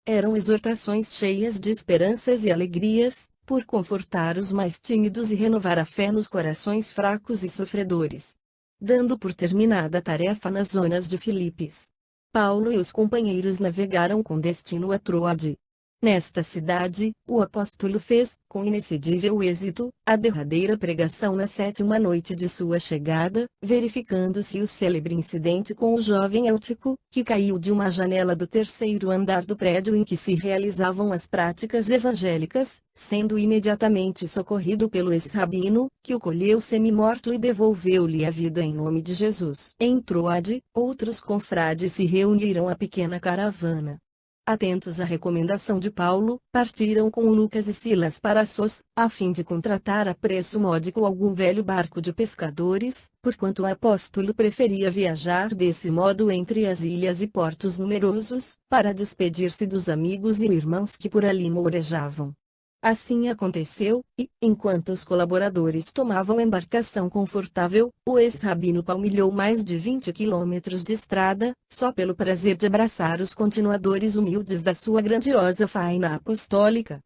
Eram exortações cheias de esperanças e alegrias, por confortar os mais tímidos e renovar a fé nos corações fracos e sofredores. Dando por terminada a tarefa nas zonas de Filipos, Paulo e os companheiros navegaram com destino a Troade. Nesta cidade, o apóstolo fez, com inexcedível êxito, a derradeira pregação na 7ª noite de sua chegada, verificando-se o célebre incidente com o jovem Eutico, que caiu de uma janela do 3º andar do prédio em que se realizavam as práticas evangélicas, sendo imediatamente socorrido pelo ex-rabino, que o colheu semi-morto e devolveu-lhe a vida em nome de Jesus. Em Troade, outros confrades se reuniram à pequena caravana. Atentos à recomendação de Paulo, partiram com Lucas e Silas para Assos, a fim de contratar a preço módico algum velho barco de pescadores, porquanto o apóstolo preferia viajar desse modo entre as ilhas e portos numerosos, para despedir-se dos amigos e irmãos que por ali mourejavam. Assim aconteceu, e, enquanto os colaboradores tomavam embarcação confortável, o ex-rabino palmilhou mais de 20 quilômetros de estrada, só pelo prazer de abraçar os continuadores humildes da sua grandiosa faina apostólica.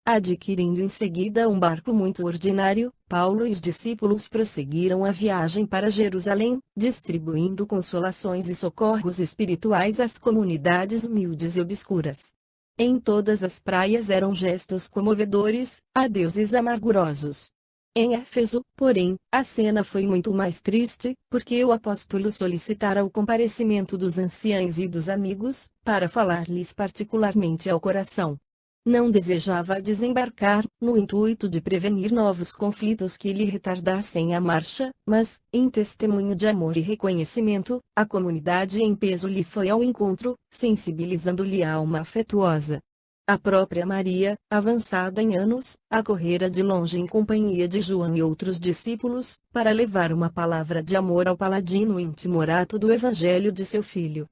Adquirindo em seguida um barco muito ordinário, Paulo e os discípulos prosseguiram a viagem para Jerusalém, distribuindo consolações e socorros espirituais às comunidades humildes e obscuras. Em todas as praias eram gestos comovedores, adeuses amargurosos. Em Éfeso, porém, a cena foi muito mais triste, porque o apóstolo solicitara o comparecimento dos anciãos e dos amigos, para falar-lhes particularmente ao coração. Não desejava desembarcar, no intuito de prevenir novos conflitos que lhe retardassem a marcha, mas, em testemunho de amor e reconhecimento, a comunidade em peso lhe foi ao encontro, sensibilizando-lhe a alma afetuosa. A própria Maria, avançada em anos, acorrera de longe em companhia de João e outros discípulos, para levar uma palavra de amor ao paladino intimorato do Evangelho de seu filho.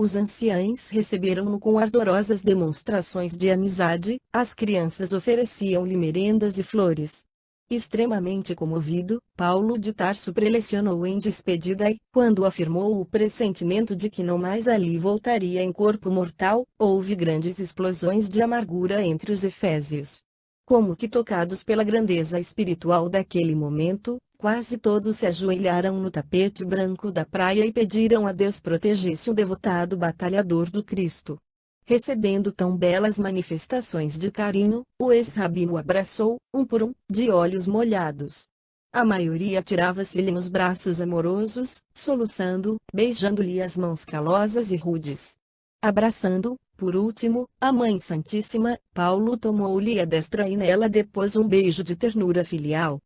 Os anciães receberam-no com ardorosas demonstrações de amizade, as crianças ofereciam-lhe merendas e flores. Extremamente comovido, Paulo de Tarso prelecionou em despedida e, quando afirmou o pressentimento de que não mais ali voltaria em corpo mortal, houve grandes explosões de amargura entre os efésios. Como que tocados pela grandeza espiritual daquele momento, quase todos se ajoelharam no tapete branco da praia e pediram a Deus protegesse o devotado batalhador do Cristo. Recebendo tão belas manifestações de carinho, o ex-rabino o abraçou, um por um, de olhos molhados. A maioria tirava-se-lhe nos braços amorosos, soluçando, beijando-lhe as mãos calosas e rudes. Abraçando, por último, a Mãe Santíssima, Paulo tomou-lhe a destra e nela depôs um beijo de ternura filial.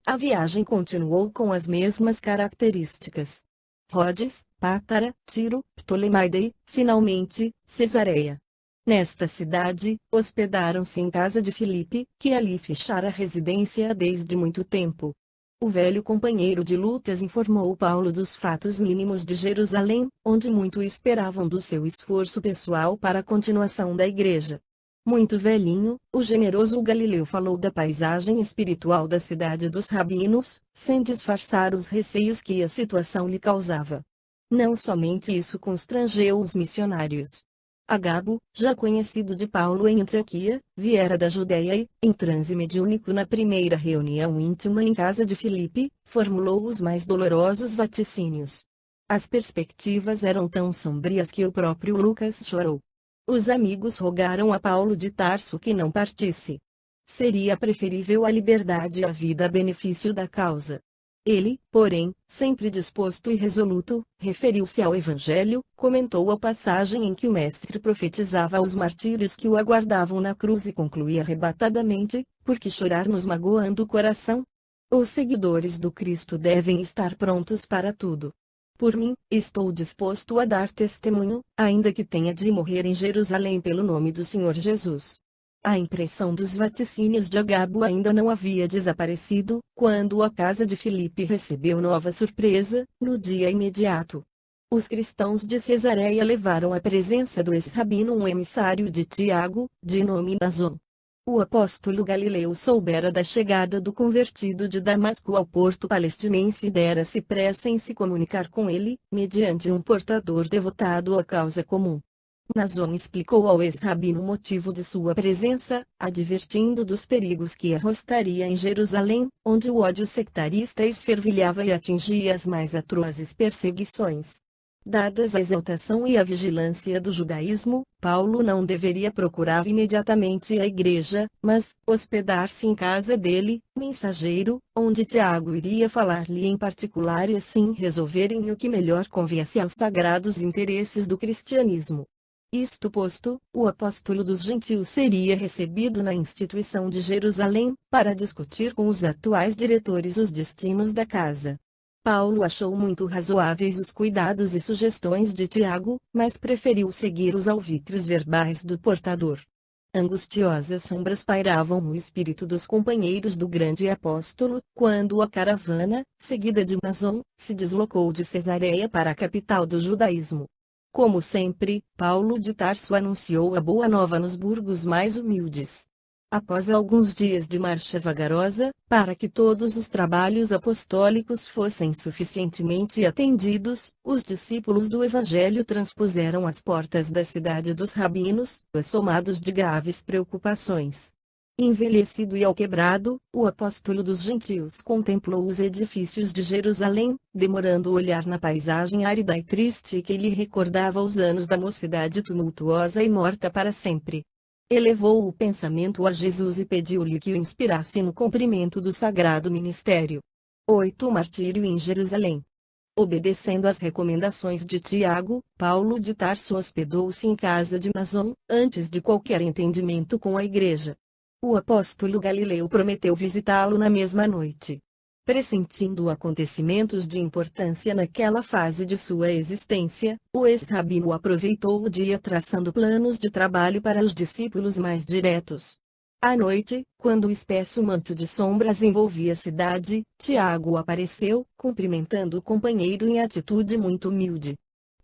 A viagem continuou com as mesmas características. Rhodes, Pátara, Tiro, Ptolemaida e, finalmente, Cesareia. Nesta cidade, hospedaram-se em casa de Filipe, que ali fechara residência desde muito tempo. O velho companheiro de lutas informou Paulo dos fatos mínimos de Jerusalém, onde muito esperavam do seu esforço pessoal para a continuação da igreja. Muito velhinho, o generoso Galileu falou da paisagem espiritual da cidade dos rabinos, sem disfarçar os receios que a situação lhe causava. Não somente isso constrangeu os missionários. Agabo, já conhecido de Paulo em Antioquia, viera da Judéia e, em transe mediúnico na primeira reunião íntima em casa de Filipe, formulou os mais dolorosos vaticínios. As perspectivas eram tão sombrias que o próprio Lucas chorou. Os amigos rogaram a Paulo de Tarso que não partisse. Seria preferível a liberdade e a vida a benefício da causa. Ele, porém, sempre disposto e resoluto, referiu-se ao Evangelho, comentou a passagem em que o Mestre profetizava os martírios que o aguardavam na cruz e concluía arrebatadamente: por que chorar nos magoando o coração? Os seguidores do Cristo devem estar prontos para tudo. Por mim, estou disposto a dar testemunho, ainda que tenha de morrer em Jerusalém pelo nome do Senhor Jesus. A impressão dos vaticínios de Agabo ainda não havia desaparecido, quando a casa de Filipe recebeu nova surpresa, no dia imediato. Os cristãos de Cesareia levaram à presença do ex-rabino um emissário de Tiago, de nome Nason. O apóstolo Galileu soubera da chegada do convertido de Damasco ao porto palestinense e dera-se pressa em se comunicar com ele, mediante um portador devotado à causa comum. Nason explicou ao ex-rabino o motivo de sua presença, advertindo dos perigos que arrostaria em Jerusalém, onde o ódio sectarista esfervilhava e atingia as mais atrozes perseguições. Dadas a exaltação e a vigilância do judaísmo, Paulo não deveria procurar imediatamente a igreja, mas hospedar-se em casa dele, mensageiro, onde Tiago iria falar-lhe em particular e assim resolverem o que melhor conviesse aos sagrados interesses do cristianismo. Isto posto, o apóstolo dos gentios seria recebido na instituição de Jerusalém, para discutir com os atuais diretores os destinos da casa. Paulo achou muito razoáveis os cuidados e sugestões de Tiago, mas preferiu seguir os alvitres verbais do portador. Angustiosas sombras pairavam no espírito dos companheiros do grande apóstolo, quando a caravana, seguida de Nason, se deslocou de Cesareia para a capital do judaísmo. Como sempre, Paulo de Tarso anunciou a boa nova nos burgos mais humildes. Após alguns dias de marcha vagarosa, para que todos os trabalhos apostólicos fossem suficientemente atendidos, os discípulos do Evangelho transpuseram as portas da cidade dos rabinos, assomados de graves preocupações. Envelhecido e alquebrado, o apóstolo dos gentios contemplou os edifícios de Jerusalém, demorando o olhar na paisagem árida e triste que lhe recordava os anos da mocidade tumultuosa e morta para sempre. Elevou o pensamento a Jesus e pediu-lhe que o inspirasse no cumprimento do sagrado ministério. 8. Martírio em Jerusalém. Obedecendo às recomendações de Tiago, Paulo de Tarso hospedou-se em casa de Nason, antes de qualquer entendimento com a igreja. O apóstolo Galileu prometeu visitá-lo na mesma noite. Pressentindo acontecimentos de importância naquela fase de sua existência, o ex-rabino aproveitou o dia traçando planos de trabalho para os discípulos mais diretos. À noite, quando o espesso manto de sombras envolvia a cidade, Tiago apareceu, cumprimentando o companheiro em atitude muito humilde.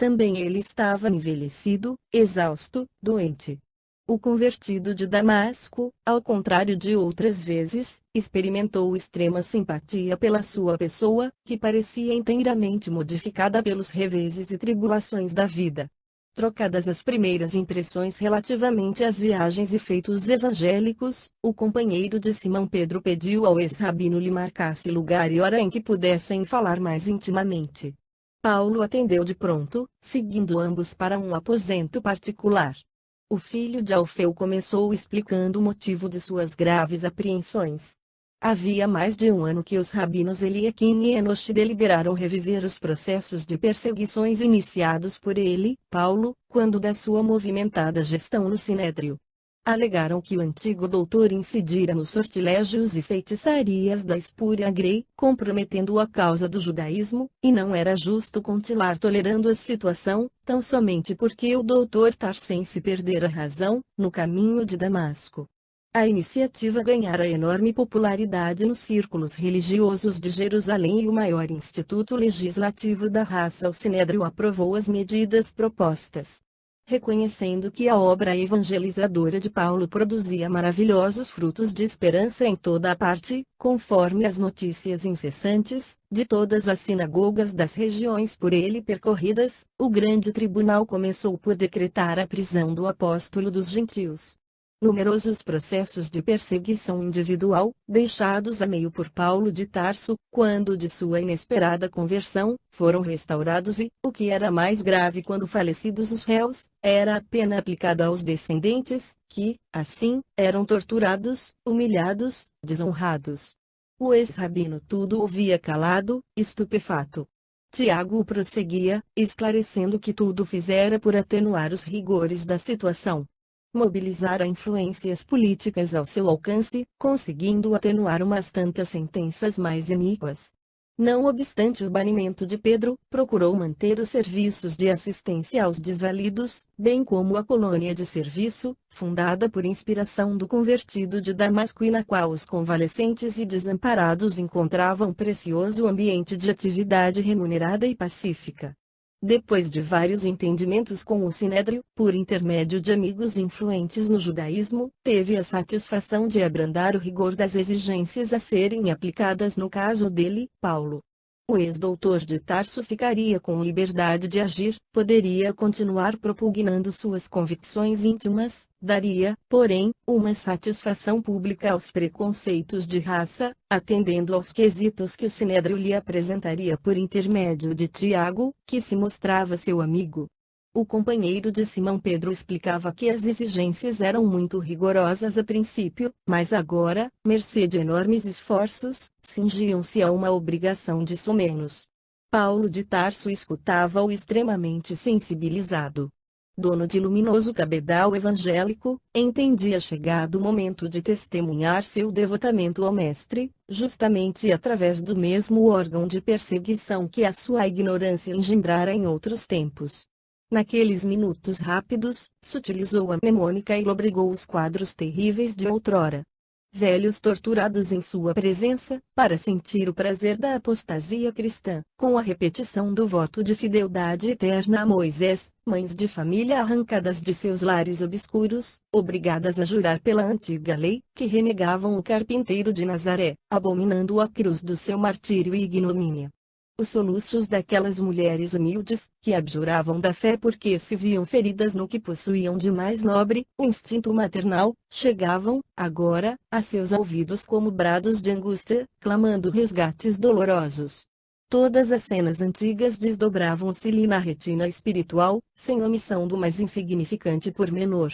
Também ele estava envelhecido, exausto, doente. O convertido de Damasco, ao contrário de outras vezes, experimentou extrema simpatia pela sua pessoa, que parecia inteiramente modificada pelos reveses e tribulações da vida. Trocadas as primeiras impressões relativamente às viagens e feitos evangélicos, o companheiro de Simão Pedro pediu ao ex-rabino lhe marcasse lugar e hora em que pudessem falar mais intimamente. Paulo atendeu de pronto, seguindo ambos para um aposento particular. O filho de Alfeu começou explicando o motivo de suas graves apreensões. Havia mais de um ano que os rabinos Eliaquim e Enoche deliberaram reviver os processos de perseguições iniciados por ele, Paulo, quando da sua movimentada gestão no Sinédrio. Alegaram que o antigo doutor incidira nos sortilégios e feitiçarias da espúria grey, comprometendo a causa do judaísmo, e não era justo continuar tolerando a situação, tão somente porque o doutor Tarsense perdera a razão, no caminho de Damasco. A iniciativa ganhara enorme popularidade nos círculos religiosos de Jerusalém e o maior instituto legislativo da raça, o Sinédrio, aprovou as medidas propostas. Reconhecendo que a obra evangelizadora de Paulo produzia maravilhosos frutos de esperança em toda a parte, conforme as notícias incessantes, de todas as sinagogas das regiões por ele percorridas, o grande tribunal começou por decretar a prisão do apóstolo dos gentios. Numerosos processos de perseguição individual, deixados a meio por Paulo de Tarso, quando de sua inesperada conversão, foram restaurados e, o que era mais grave quando falecidos os réus, era a pena aplicada aos descendentes, que, assim, eram torturados, humilhados, desonrados. O ex-rabino tudo ouvia calado, estupefato. Tiago prosseguia, esclarecendo que tudo fizera por atenuar os rigores da situação. Mobilizara influências políticas ao seu alcance, conseguindo atenuar umas tantas sentenças mais iníquas. Não obstante o banimento de Pedro, procurou manter os serviços de assistência aos desvalidos, bem como a colônia de serviço, fundada por inspiração do convertido de Damasco e na qual os convalescentes e desamparados encontravam precioso ambiente de atividade remunerada e pacífica. Depois de vários entendimentos com o Sinédrio, por intermédio de amigos influentes no judaísmo, teve a satisfação de abrandar o rigor das exigências a serem aplicadas no caso dele, Paulo. O ex-doutor de Tarso ficaria com liberdade de agir, poderia continuar propugnando suas convicções íntimas, daria, porém, uma satisfação pública aos preconceitos de raça, atendendo aos quesitos que o Sinédrio lhe apresentaria por intermédio de Tiago, que se mostrava seu amigo. O companheiro de Simão Pedro explicava que as exigências eram muito rigorosas a princípio, mas agora, mercê de enormes esforços, cingiam-se a uma obrigação de somenos. Paulo de Tarso escutava-o extremamente sensibilizado. Dono de luminoso cabedal evangélico, entendia chegado o momento de testemunhar seu devotamento ao Mestre, justamente através do mesmo órgão de perseguição que a sua ignorância engendrara em outros tempos. Naqueles minutos rápidos, sutilizou a mnemônica e lobrigou os quadros terríveis de outrora. Velhos torturados em sua presença, para sentir o prazer da apostasia cristã, com a repetição do voto de fidelidade eterna a Moisés, mães de família arrancadas de seus lares obscuros, obrigadas a jurar pela antiga lei, que renegavam o carpinteiro de Nazaré, abominando a cruz do seu martírio e ignomínia. Os soluços daquelas mulheres humildes, que abjuravam da fé porque se viam feridas no que possuíam de mais nobre, o instinto maternal, chegavam, agora, a seus ouvidos como brados de angústia, clamando resgates dolorosos. Todas as cenas antigas desdobravam-se-lhe na retina espiritual, sem omissão do mais insignificante pormenor.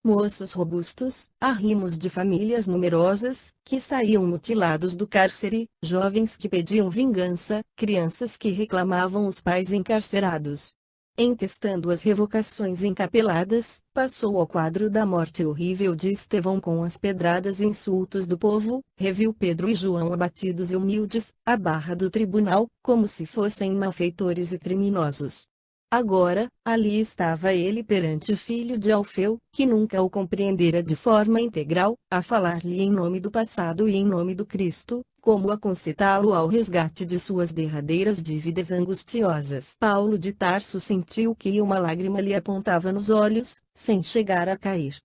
Moços robustos, arrimos de famílias numerosas, que saíam mutilados do cárcere, jovens que pediam vingança, crianças que reclamavam os pais encarcerados. Entestando as revocações encapeladas, passou ao quadro da morte horrível de Estevão com as pedradas e insultos do povo, reviu Pedro e João abatidos e humildes, à barra do tribunal, como se fossem malfeitores e criminosos. Agora, ali estava ele perante o filho de Alfeu, que nunca o compreendera de forma integral, a falar-lhe em nome do passado e em nome do Cristo, como a concitá-lo ao resgate de suas derradeiras dívidas angustiosas. Paulo de Tarso sentiu que uma lágrima lhe apontava nos olhos, sem chegar a cair.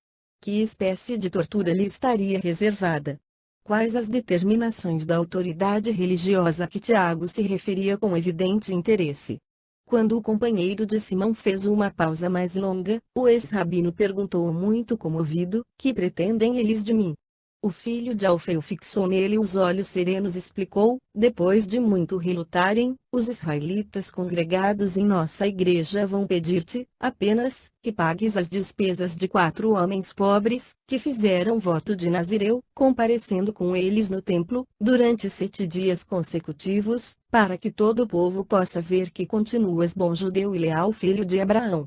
Que espécie de tortura lhe estaria reservada? Quais as determinações da autoridade religiosa a que Tiago se referia com evidente interesse? Quando o companheiro de Simão fez uma pausa mais longa, o ex-rabino perguntou muito comovido: que pretendem eles de mim? O filho de Alfeu fixou nele os olhos serenos e explicou: depois de muito relutarem, os israelitas congregados em nossa igreja vão pedir-te, apenas, que pagues as despesas de 4 homens pobres, que fizeram voto de Nazireu, comparecendo com eles no templo, durante 7 dias consecutivos, para que todo o povo possa ver que continuas bom judeu e leal filho de Abraão.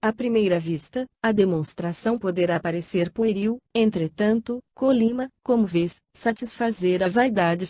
À primeira vista, a demonstração poderá parecer pueril, entretanto, Colima, como vês, satisfazer a vaidade